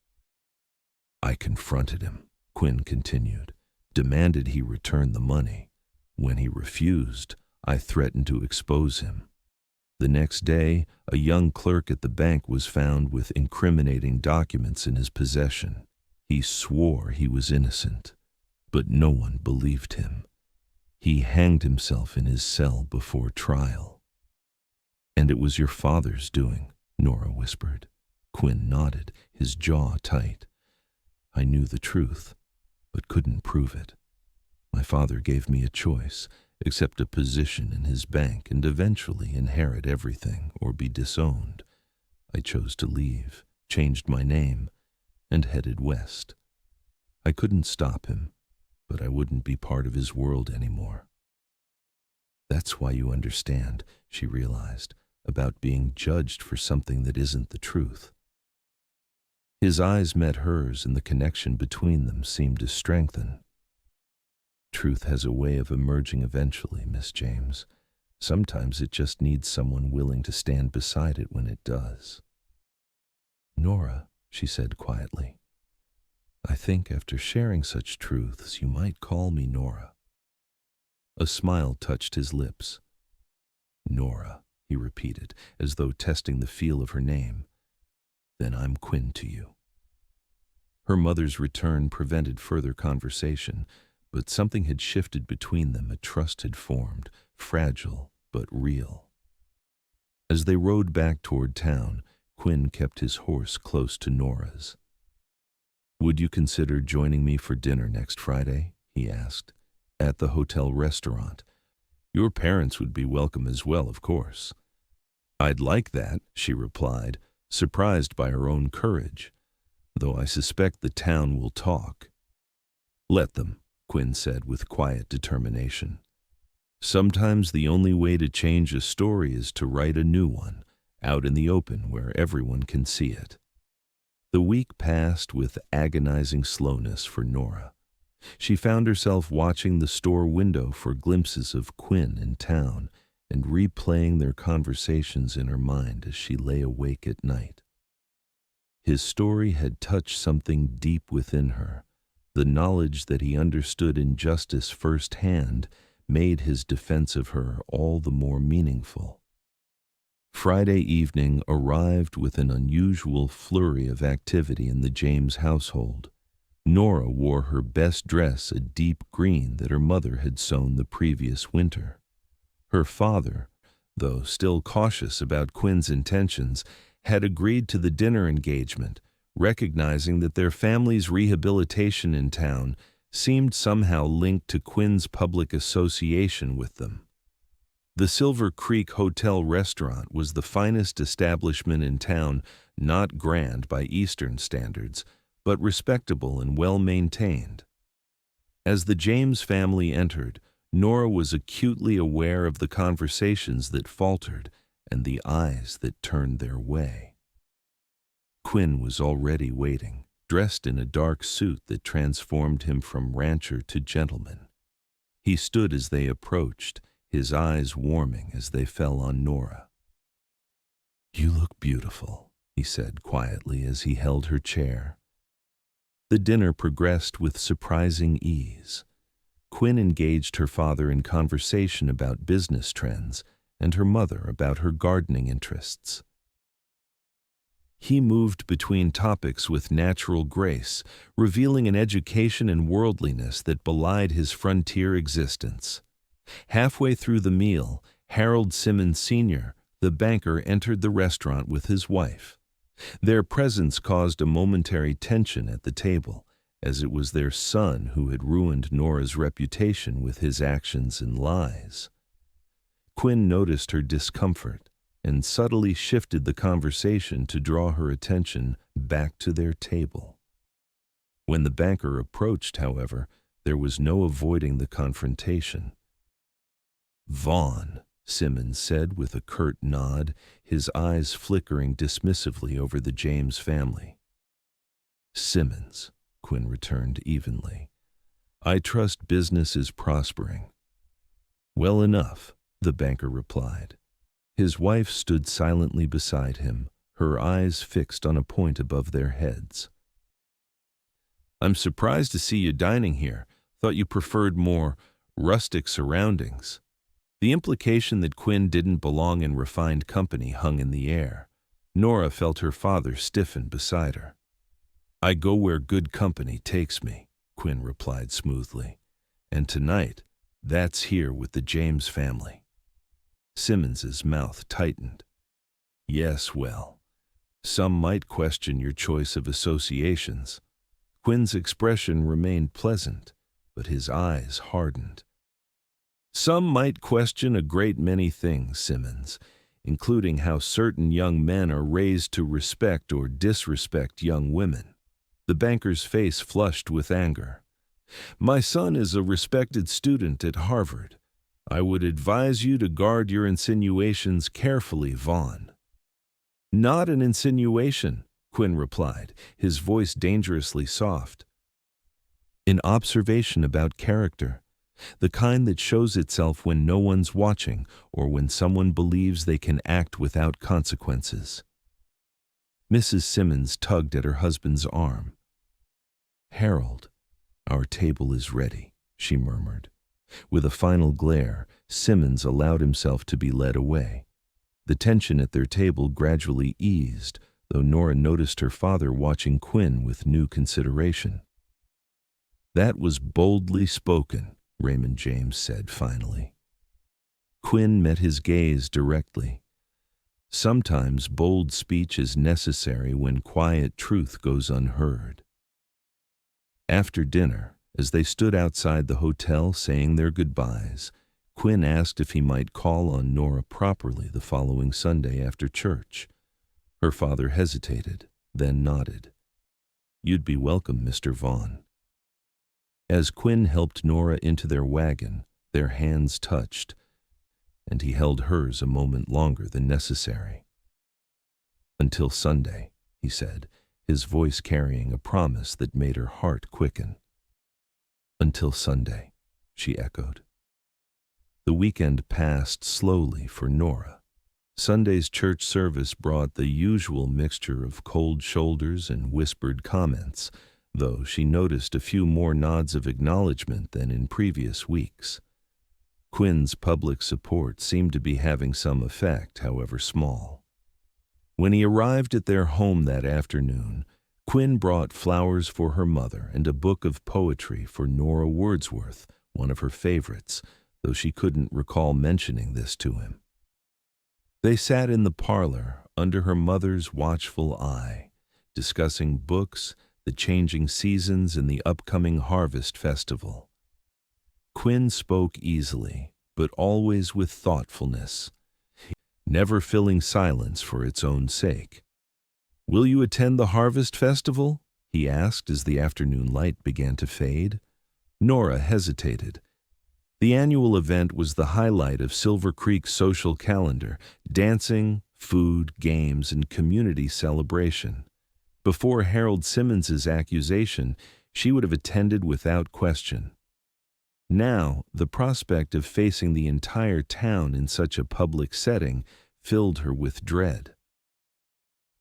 "I confronted him," Quinn continued, "demanded he return the money. When he refused, I threatened to expose him. The next day, a young clerk at the bank was found with incriminating documents in his possession. He swore he was innocent, but no one believed him. He hanged himself in his cell before trial." "And it was your father's doing," Nora whispered. Quinn nodded, his jaw tight. "I knew the truth, but couldn't prove it. My father gave me a choice, accept a position in his bank and eventually inherit everything or be disowned. I chose to leave, changed my name, and headed west. I couldn't stop him, but I wouldn't be part of his world anymore." "That's why you understand," she realized, "about being judged for something that isn't the truth." His eyes met hers and the connection between them seemed to strengthen. Truth has a way of emerging eventually, Miss James. Sometimes it just needs someone willing to stand beside it when it does. Nora, she said quietly, I think after sharing such truths, you might call me Nora. A smile touched his lips. Nora, he repeated, as though testing the feel of her name. Then I'm Quinn to you. Her mother's return prevented further conversation, but something had shifted between them. A trust had formed, fragile but real. As they rode back toward town, Quinn kept his horse close to Nora's. Would you consider joining me for dinner next Friday? He asked. At the hotel restaurant. Your parents would be welcome as well, of course. I'd like that, she replied, surprised by her own courage, though I suspect the town will talk. Let them, Quinn said with quiet determination. Sometimes the only way to change a story is to write a new one, out in the open where everyone can see it. The week passed with agonizing slowness for Nora. She found herself watching the store window for glimpses of Quinn in town and replaying their conversations in her mind as she lay awake at night. His story had touched something deep within her. The knowledge that he understood injustice firsthand made his defense of her all the more meaningful. Friday evening arrived with an unusual flurry of activity in the James household. Nora wore her best dress, a deep green that her mother had sewn the previous winter. Her father, though still cautious about Quinn's intentions, had agreed to the dinner engagement, recognizing that their family's rehabilitation in town seemed somehow linked to Quinn's public association with them. The Silver Creek Hotel restaurant was the finest establishment in town, not grand by Eastern standards, but respectable and well-maintained. As the James family entered, Nora was acutely aware of the conversations that faltered and the eyes that turned their way. Quinn was already waiting, dressed in a dark suit that transformed him from rancher to gentleman. He stood as they approached, his eyes warming as they fell on Nora. You look beautiful, he said quietly as he held her chair. The dinner progressed with surprising ease. Quinn engaged her father in conversation about business trends and her mother about her gardening interests. He moved between topics with natural grace, revealing an education and worldliness that belied his frontier existence. Halfway through the meal, Harold Simmons Sr., the banker, entered the restaurant with his wife. Their presence caused a momentary tension at the table, as it was their son who had ruined Nora's reputation with his actions and lies. Quinn noticed her discomfort and subtly shifted the conversation to draw her attention back to their table. When the banker approached, however, there was no avoiding the confrontation. Vaughn, Simmons said with a curt nod, his eyes flickering dismissively over the James family. Simmons, Quinn returned evenly. I trust business is prospering. Well enough, the banker replied. His wife stood silently beside him, her eyes fixed on a point above their heads. I'm surprised to see you dining here. Thought you preferred more rustic surroundings. The implication that Quinn didn't belong in refined company hung in the air. Nora felt her father stiffen beside her. I go where good company takes me, Quinn replied smoothly. And tonight, that's here with the James family. Simmons's mouth tightened. Yes, well, some might question your choice of associations. Quinn's expression remained pleasant, but his eyes hardened. Some might question a great many things, Simmons, including how certain young men are raised to respect or disrespect young women. The banker's face flushed with anger. My son is a respected student at Harvard. I would advise you to guard your insinuations carefully, Vaughn. Not an insinuation, Quinn replied, his voice dangerously soft. An observation about character. The kind that shows itself when no one's watching or when someone believes they can act without consequences. Mrs. Simmons tugged at her husband's arm. "Harold, our table is ready," she murmured. With a final glare, Simmons allowed himself to be led away. The tension at their table gradually eased, though Nora noticed her father watching Quinn with new consideration. "That was boldly spoken," Raymond James said finally. Quinn met his gaze directly. Sometimes bold speech is necessary when quiet truth goes unheard. After dinner, as they stood outside the hotel saying their goodbyes, Quinn asked if he might call on Nora properly the following Sunday after church. Her father hesitated, then nodded. "You'd be welcome, Mr. Vaughn." As Quinn helped Nora into their wagon, their hands touched, and he held hers a moment longer than necessary. "Until Sunday," he said, his voice carrying a promise that made her heart quicken. "Until Sunday," she echoed. The weekend passed slowly for Nora. Sunday's church service brought the usual mixture of cold shoulders and whispered comments, though she noticed a few more nods of acknowledgement than in previous weeks. Quinn's public support seemed to be having some effect, however small. When he arrived at their home that afternoon, Quinn brought flowers for her mother and a book of poetry for Nora Wordsworth, one of her favorites, though she couldn't recall mentioning this to him. They sat in the parlor under her mother's watchful eye, discussing books, the changing seasons, and the upcoming harvest festival. Quinn spoke easily, but always with thoughtfulness, never filling silence for its own sake. "Will you attend the harvest festival?" he asked as the afternoon light began to fade. Nora hesitated. The annual event was the highlight of Silver Creek's social calendar: dancing, food, games, and community celebration. Before Harold Simmons's accusation, she would have attended without question. Now, the prospect of facing the entire town in such a public setting filled her with dread.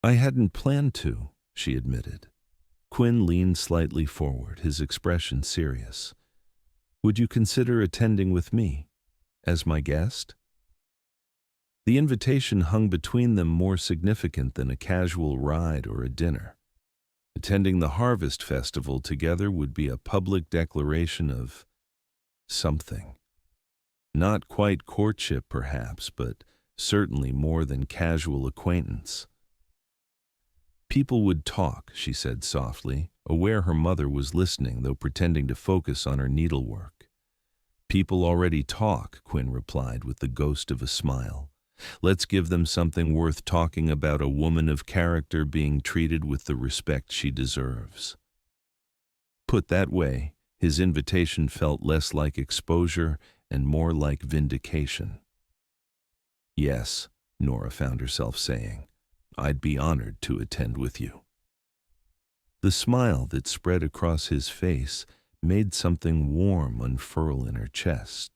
"I hadn't planned to," she admitted. Quinn leaned slightly forward, his expression serious. "Would you consider attending with me, as my guest?" The invitation hung between them more significant than a casual ride or a dinner. Attending the harvest festival together would be a public declaration of something. Not quite courtship, perhaps, but certainly more than casual acquaintance. "People would talk," she said softly, aware her mother was listening, though pretending to focus on her needlework. "People already talk," Quinn replied with the ghost of a smile. "Let's give them something worth talking about, a woman of character being treated with the respect she deserves." Put that way, his invitation felt less like exposure and more like vindication. "Yes," Nora found herself saying, "I'd be honored to attend with you." The smile that spread across his face made something warm unfurl in her chest.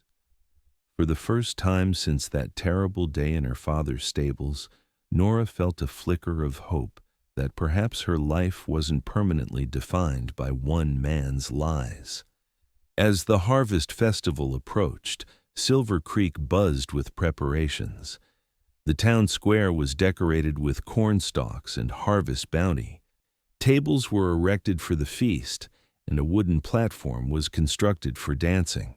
For the first time since that terrible day in her father's stables, Nora felt a flicker of hope that perhaps her life wasn't permanently defined by one man's lies. As the harvest festival approached, Silver Creek buzzed with preparations. The town square was decorated with corn stalks and harvest bounty. Tables were erected for the feast, and a wooden platform was constructed for dancing.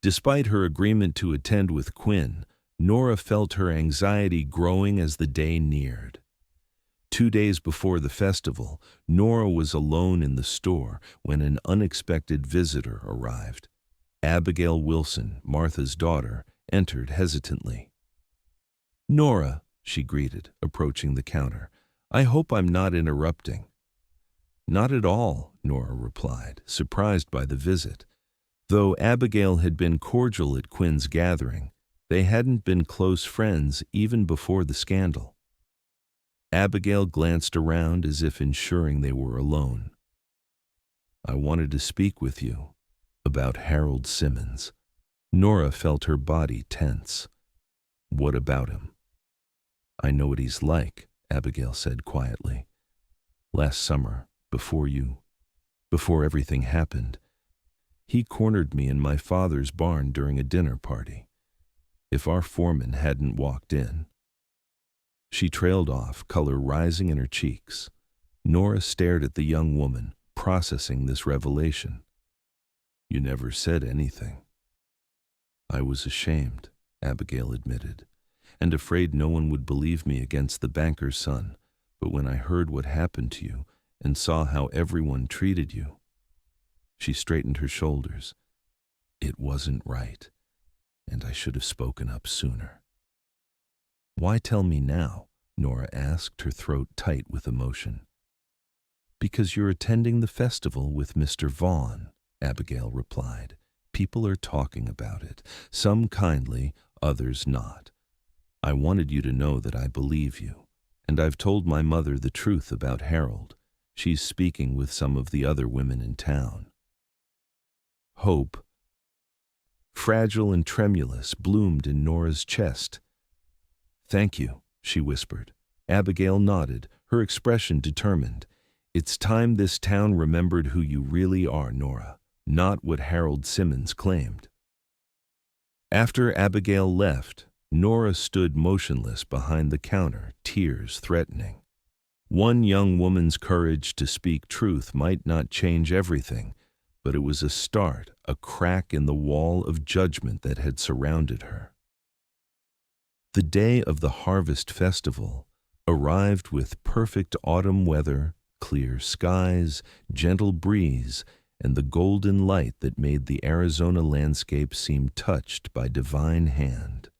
Despite her agreement to attend with Quinn, Nora felt her anxiety growing as the day neared. 2 days before the festival, Nora was alone in the store when an unexpected visitor arrived. Abigail Wilson, Martha's daughter, entered hesitantly. "Nora," she greeted, approaching the counter, "I hope I'm not interrupting." "Not at all," Nora replied, surprised by the visit. Though Abigail had been cordial at Quinn's gathering, they hadn't been close friends even before the scandal. Abigail glanced around as if ensuring they were alone. "I wanted to speak with you." About Harold Simmons. Nora felt her body tense. What about him? I know what he's like, Abigail said quietly. Last summer, before everything happened, he cornered me in my father's barn during a dinner party. If our foreman hadn't walked in. She trailed off, color rising in her cheeks. Nora stared at the young woman, processing this revelation. You never said anything. I was ashamed, Abigail admitted, and afraid no one would believe me against the banker's son. But when I heard what happened to you and saw how everyone treated you. She straightened her shoulders. It wasn't right, and I should have spoken up sooner. Why tell me now? Nora asked, her throat tight with emotion. Because you're attending the festival with Mr. Vaughn, Abigail replied. People are talking about it, some kindly, others not. I wanted you to know that I believe you, and I've told my mother the truth about Harold. She's speaking with some of the other women in town. Hope, fragile and tremulous, bloomed in Nora's chest. Thank you, she whispered. Abigail nodded, her expression determined. It's time this town remembered who you really are, Nora, not what Harold Simmons claimed. After Abigail left, Nora stood motionless behind the counter, tears threatening. One young woman's courage to speak truth might not change everything, but it was a start, a crack in the wall of judgment that had surrounded her. The day of the harvest festival arrived with perfect autumn weather, clear skies, gentle breeze, and the golden light that made the Arizona landscape seem touched by divine hand.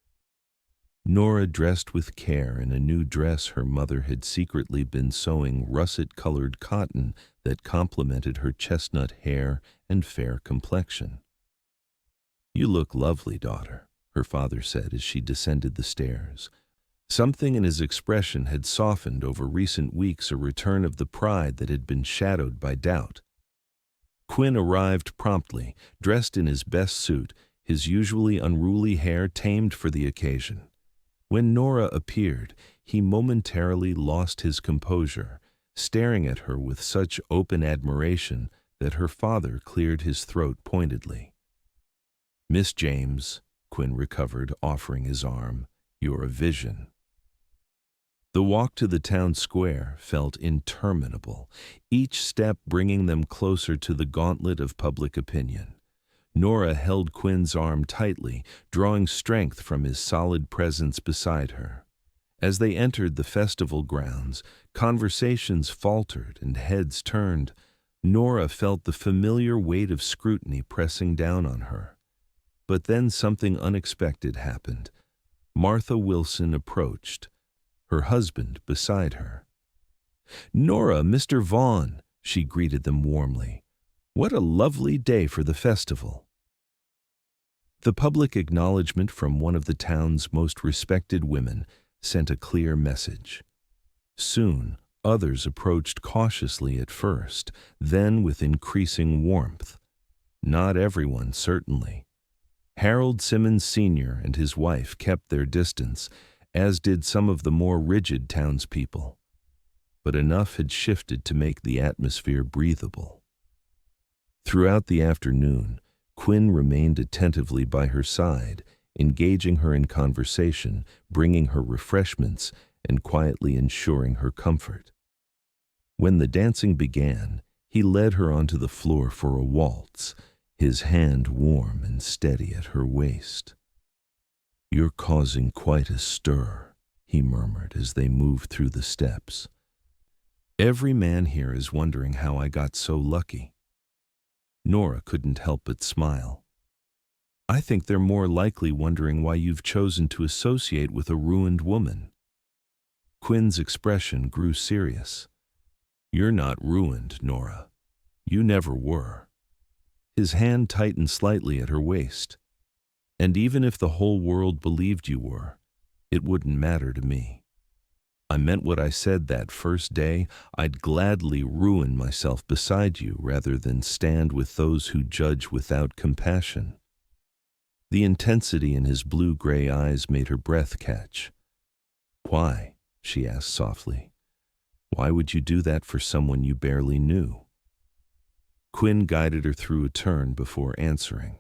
Nora, dressed with care in a new dress her mother had secretly been sewing russet-colored cotton that complemented her chestnut hair and fair complexion. You look lovely, daughter, her father said as she descended the stairs. Something in his expression had softened over recent weeks, a return of the pride that had been shadowed by doubt. Quinn arrived promptly, dressed in his best suit, his usually unruly hair tamed for the occasion. When Nora appeared, he momentarily lost his composure, staring at her with such open admiration that her father cleared his throat pointedly. Miss James, Quinn recovered, offering his arm, you're a vision. The walk to the town square felt interminable, each step bringing them closer to the gauntlet of public opinion. Nora held Quinn's arm tightly, drawing strength from his solid presence beside her. As they entered the festival grounds, conversations faltered and heads turned. Nora felt the familiar weight of scrutiny pressing down on her. But then something unexpected happened. Martha Wilson approached, her husband beside her. Nora, Mr. Vaughn, she greeted them warmly. What a lovely day for the festival. The public acknowledgement from one of the town's most respected women sent a clear message. Soon, others approached cautiously at first, then with increasing warmth. Not everyone, certainly. Harold Simmons Sr. and his wife kept their distance, as did some of the more rigid townspeople. But enough had shifted to make the atmosphere breathable. Throughout the afternoon, Quinn remained attentively by her side, engaging her in conversation, bringing her refreshments, and quietly ensuring her comfort. When the dancing began, he led her onto the floor for a waltz, his hand warm and steady at her waist. You're causing quite a stir, he murmured as they moved through the steps. Every man here is wondering how I got so lucky. Nora couldn't help but smile. I think they're more likely wondering why you've chosen to associate with a ruined woman. Quinn's expression grew serious. You're not ruined, Nora. You never were. His hand tightened slightly at her waist. And even if the whole world believed you were, it wouldn't matter to me. I meant what I said that first day. I'd gladly ruin myself beside you rather than stand with those who judge without compassion. The intensity in his blue-gray eyes made her breath catch. Why? She asked softly. Why would you do that for someone you barely knew? Quinn guided her through a turn before answering.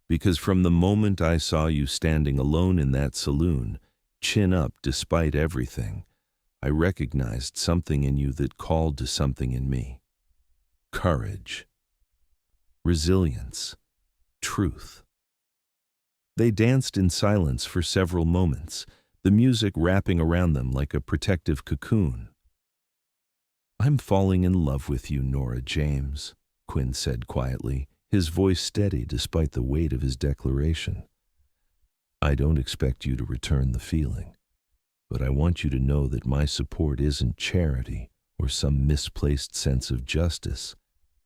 Because from the moment I saw you standing alone in that saloon, chin up despite everything, I recognized something in you that called to something in me. Courage. Resilience. Truth. They danced in silence for several moments, the music wrapping around them like a protective cocoon. I'm falling in love with you, Nora James, Quinn said quietly, his voice steady despite the weight of his declaration. I don't expect you to return the feeling, but I want you to know that my support isn't charity or some misplaced sense of justice.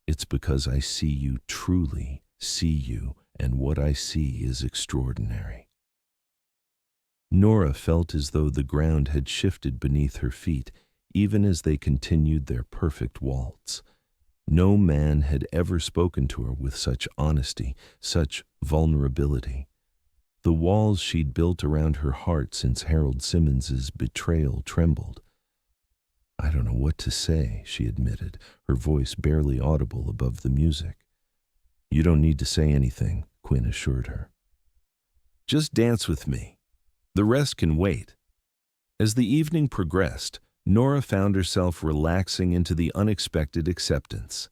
It's because I see you truly, see you, and what I see is extraordinary. Nora felt as though the ground had shifted beneath her feet, even as they continued their perfect waltz. No man had ever spoken to her with such honesty, such vulnerability. The walls she'd built around her heart since Harold Simmons's betrayal trembled. I don't know what to say, she admitted, her voice barely audible above the music. You don't need to say anything, Quinn assured her. Just dance with me. The rest can wait. As the evening progressed, Nora found herself relaxing into the unexpected acceptance.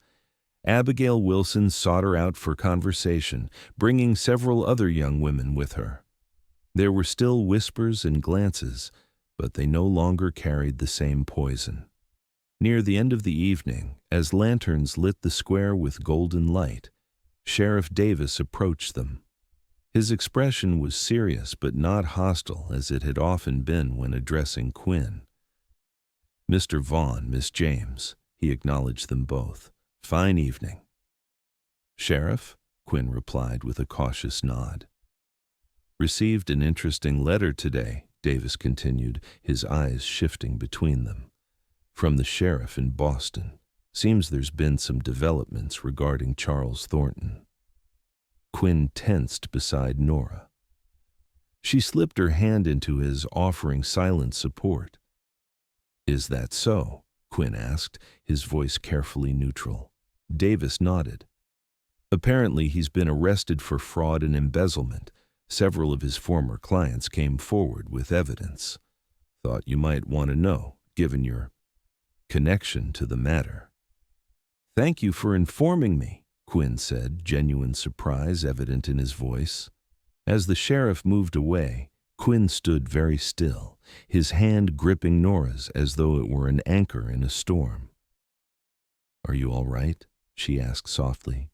Abigail Wilson sought her out for conversation, bringing several other young women with her. There were still whispers and glances, but they no longer carried the same poison. Near the end of the evening, as lanterns lit the square with golden light, Sheriff Davis approached them. His expression was serious but not hostile as it had often been when addressing Quinn. Mr. Vaughn, Miss James, he acknowledged them both. Fine evening. Sheriff, Quinn replied with a cautious nod. Received an interesting letter today, Davis continued, his eyes shifting between them. From the sheriff in Boston. Seems there's been some developments regarding Charles Thornton. Quinn tensed beside Nora. She slipped her hand into his, offering silent support. Is that so? Quinn asked, his voice carefully neutral. Davis nodded. Apparently he's been arrested for fraud and embezzlement. Several of his former clients came forward with evidence. Thought you might want to know, given your connection to the matter. Thank you for informing me, Quinn said, genuine surprise evident in his voice. As the sheriff moved away, Quinn stood very still, his hand gripping Nora's as though it were an anchor in a storm. Are you all right? She asked softly.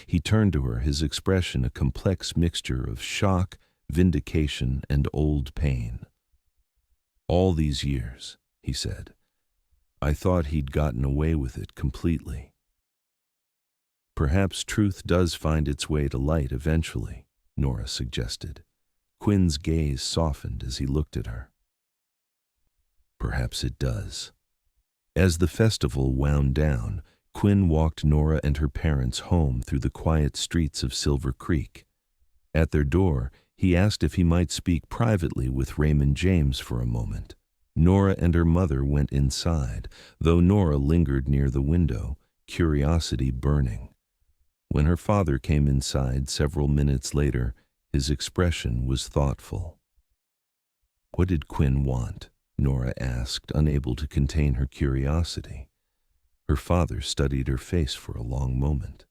He turned to her, his expression a complex mixture of shock, vindication, and old pain. All these years, he said, I thought he'd gotten away with it completely. Perhaps truth does find its way to light eventually, Nora suggested. Quinn's gaze softened as he looked at her. Perhaps it does. As the festival wound down, Quinn walked Nora and her parents home through the quiet streets of Silver Creek. At their door, he asked if he might speak privately with Raymond James for a moment. Nora and her mother went inside, though Nora lingered near the window, curiosity burning. When her father came inside several minutes later, his expression was thoughtful. What did Quinn want? Nora asked, unable to contain her curiosity. Her father studied her face for a long moment.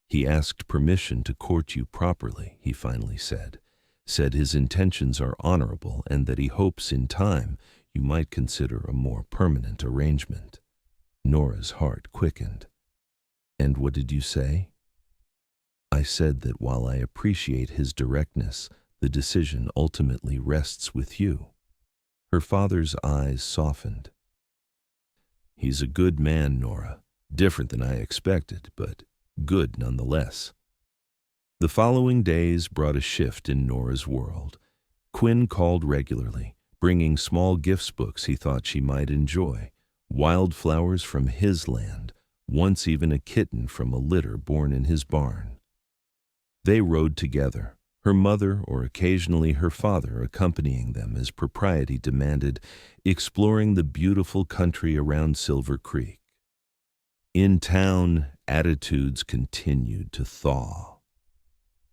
He asked permission to court you properly, he finally said. Said his intentions are honorable and that he hopes in time you might consider a more permanent arrangement. Nora's heart quickened. And what did you say? I said that while I appreciate his directness, the decision ultimately rests with you. Her father's eyes softened. He's a good man, Nora. Different than I expected, but good nonetheless. The following days brought a shift in Nora's world. Quinn called regularly, bringing small gifts books he thought she might enjoy, wildflowers from his land, once even a kitten from a litter born in his barn. They rode together, her mother or occasionally her father accompanying them as propriety demanded, exploring the beautiful country around Silver Creek. In town, attitudes continued to thaw.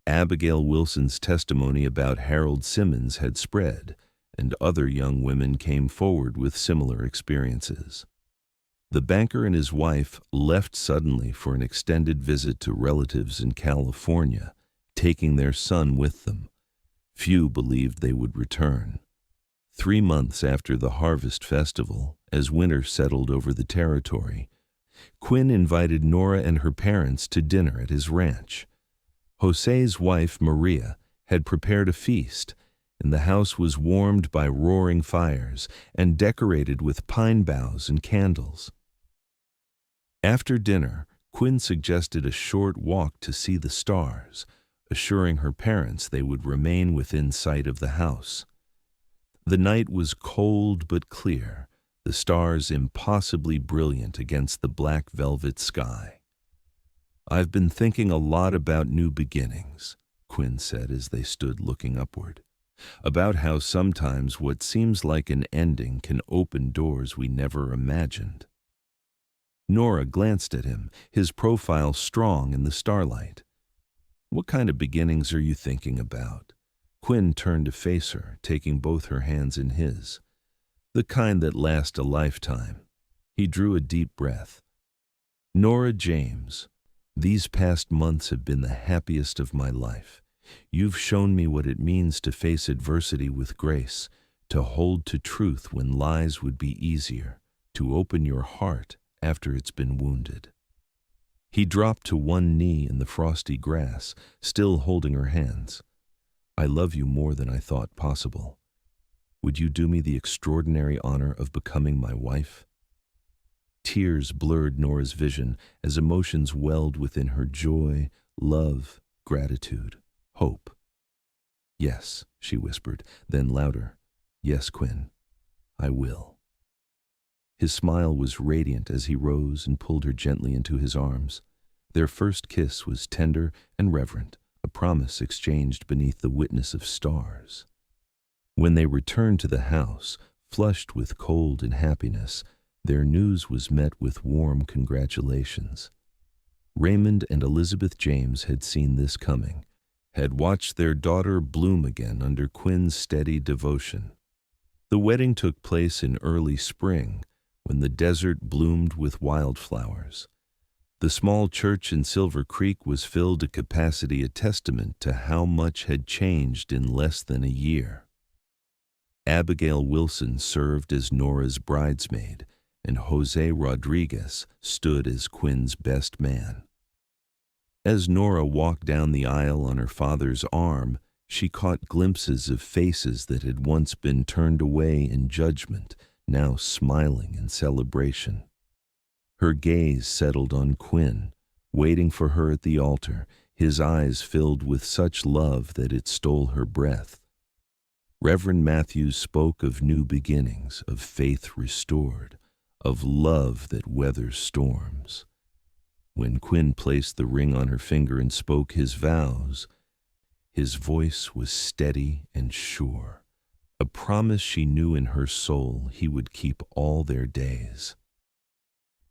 Abigail Wilson's testimony about Harold Simmons had spread, and other young women came forward with similar experiences. The banker and his wife left suddenly for an extended visit to relatives in California, taking their son with them. Few believed they would return. 3 months after the Harvest Festival, as winter settled over the territory, Quinn invited Nora and her parents to dinner at his ranch. Jose's wife, Maria, had prepared a feast, and the house was warmed by roaring fires and decorated with pine boughs and candles. After dinner, Quinn suggested a short walk to see the stars, assuring her parents they would remain within sight of the house. The night was cold but clear, the stars impossibly brilliant against the black velvet sky. "I've been thinking a lot about new beginnings," Quinn said as they stood looking upward, "about how sometimes what seems like an ending can open doors we never imagined." Nora glanced at him, his profile strong in the starlight. "What kind of beginnings are you thinking about?" Quinn turned to face her, taking both her hands in his. "The kind that last a lifetime." He drew a deep breath. "Nora James, these past months have been the happiest of my life. You've shown me what it means to face adversity with grace, to hold to truth when lies would be easier, to open your heart after it's been wounded." He dropped to one knee in the frosty grass, still holding her hands. "I love you more than I thought possible. Would you do me the extraordinary honor of becoming my wife?" Tears blurred Nora's vision as emotions welled within her: joy, love, gratitude, hope. "Yes," she whispered, then louder, "Yes, Quinn, I will." His smile was radiant as he rose and pulled her gently into his arms. Their first kiss was tender and reverent, a promise exchanged beneath the witness of stars. When they returned to the house, flushed with cold and happiness, their news was met with warm congratulations. Raymond and Elizabeth James had seen this coming, had watched their daughter bloom again under Quinn's steady devotion. The wedding took place in early spring, when the desert bloomed with wildflowers. The small church in Silver Creek was filled to capacity, a testament to how much had changed in less than a year. Abigail Wilson served as Nora's bridesmaid, and Jose Rodriguez stood as Quinn's best man. As Nora walked down the aisle on her father's arm, she caught glimpses of faces that had once been turned away in judgment, now smiling in celebration. Her gaze settled on Quinn, waiting for her at the altar, his eyes filled with such love that it stole her breath. Reverend Matthews spoke of new beginnings, of faith restored, of love that weathers storms. When Quinn placed the ring on her finger and spoke his vows, his voice was steady and sure, a promise she knew in her soul he would keep all their days.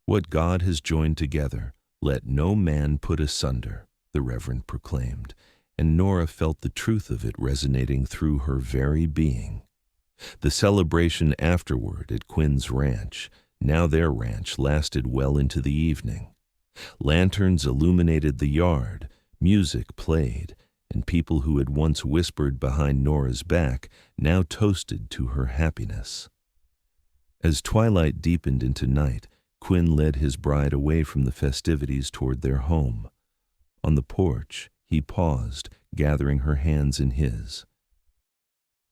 "What God has joined together, let no man put asunder," the Reverend proclaimed, and Nora felt the truth of it resonating through her very being. The celebration afterward at Quinn's ranch, now their ranch, lasted well into the evening. Lanterns illuminated the yard, music played, and people who had once whispered behind Nora's back now toasted to her happiness. As twilight deepened into night, Quinn led his bride away from the festivities toward their home. On the porch, he paused, gathering her hands in his.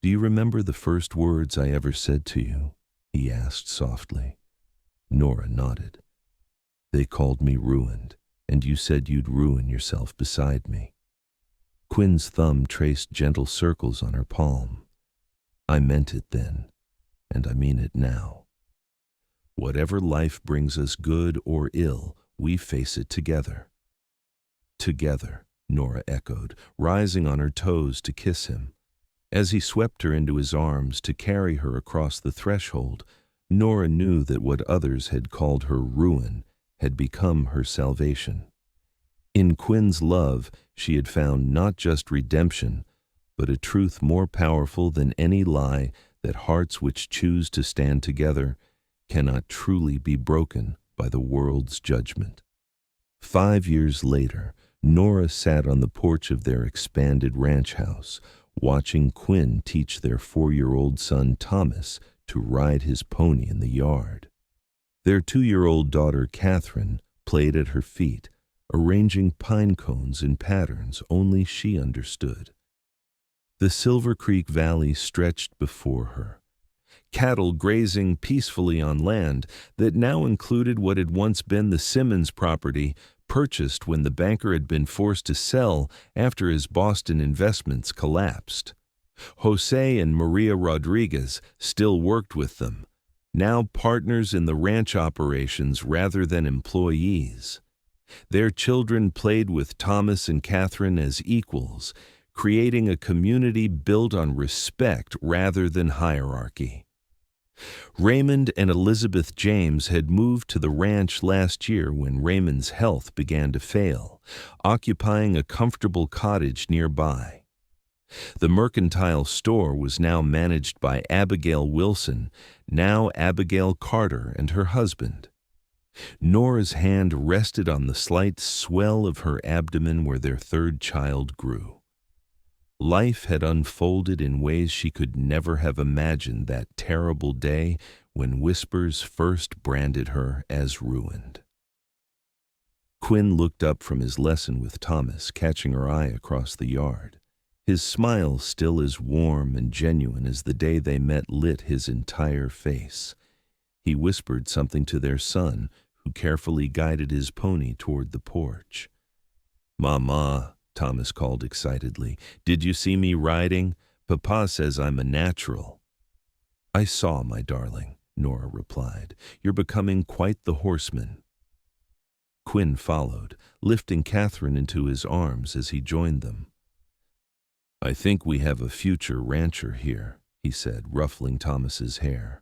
"Do you remember the first words I ever said to you?" he asked softly. Nora nodded. "They called me ruined, and you said you'd ruin yourself beside me." Quinn's thumb traced gentle circles on her palm. "I meant it then, and I mean it now. Whatever life brings us, good or ill, we face it together. Together, Nora echoed, rising on her toes to kiss him. As he swept her into his arms to carry her across the threshold, Nora knew that what others had called her ruin had become her salvation. In Quinn's love, she had found not just redemption, but a truth more powerful than any lie, that hearts which choose to stand together cannot truly be broken by the world's judgment. 5 years later, Nora sat on the porch of their expanded ranch house, watching Quinn teach their 4-year-old son Thomas to ride his pony in the yard. Their 2-year-old daughter Catherine played at her feet, arranging pine cones in patterns only she understood. The Silver Creek Valley stretched before her, cattle grazing peacefully on land that now included what had once been the Simmons property, purchased when the banker had been forced to sell after his Boston investments collapsed. Jose and Maria Rodriguez still worked with them, now partners in the ranch operations rather than employees. Their children played with Thomas and Catherine as equals, creating a community built on respect rather than hierarchy. Raymond and Elizabeth James had moved to the ranch last year when Raymond's health began to fail, occupying a comfortable cottage nearby. The mercantile store was now managed by Abigail Wilson, now Abigail Carter, and her husband. Nora's hand rested on the slight swell of her abdomen where their 3rd child grew. Life had unfolded in ways she could never have imagined that terrible day when whispers first branded her as ruined. Quinn looked up from his lesson with Thomas, catching her eye across the yard. His smile, still as warm and genuine as the day they met, lit his entire face. He whispered something to their son, who carefully guided his pony toward the porch. "Mama," Thomas called excitedly, "did you see me riding? Papa says I'm a natural." "I saw, my darling," Nora replied. "You're becoming quite the horseman." Quinn followed, lifting Catherine into his arms as he joined them. "I think we have a future rancher here," he said, ruffling Thomas's hair.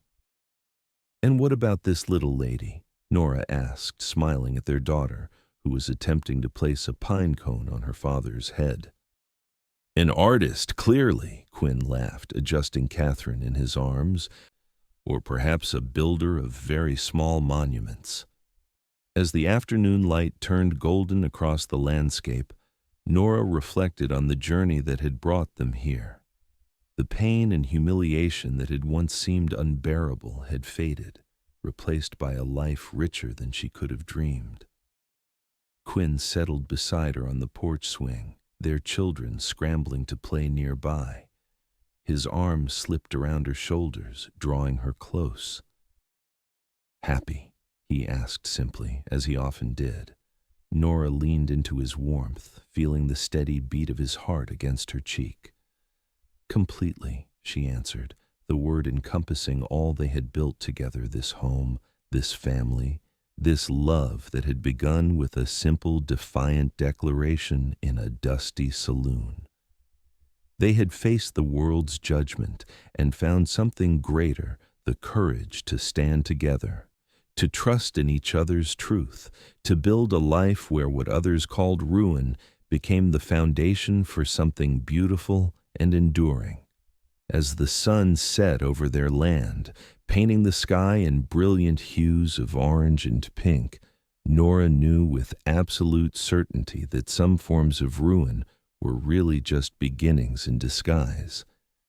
"And what about this little lady?" Nora asked, smiling at their daughter, who was attempting to place a pine cone on her father's head. "An artist, clearly," Quinn laughed, adjusting Catherine in his arms, "or perhaps a builder of very small monuments." As the afternoon light turned golden across the landscape, Nora reflected on the journey that had brought them here. The pain and humiliation that had once seemed unbearable had faded, replaced by a life richer than she could have dreamed. Quinn settled beside her on the porch swing, their children scrambling to play nearby. His arms slipped around her shoulders, drawing her close. "Happy?" he asked simply, as he often did. Nora leaned into his warmth, feeling the steady beat of his heart against her cheek. "Completely," she answered, the word encompassing all they had built together, this home, this family, this love that had begun with a simple, defiant declaration in a dusty saloon. They had faced the world's judgment and found something greater, the courage to stand together, to trust in each other's truth, to build a life where what others called ruin became the foundation for something beautiful and enduring. As the sun set over their land, painting the sky in brilliant hues of orange and pink, Nora knew with absolute certainty that some forms of ruin were really just beginnings in disguise.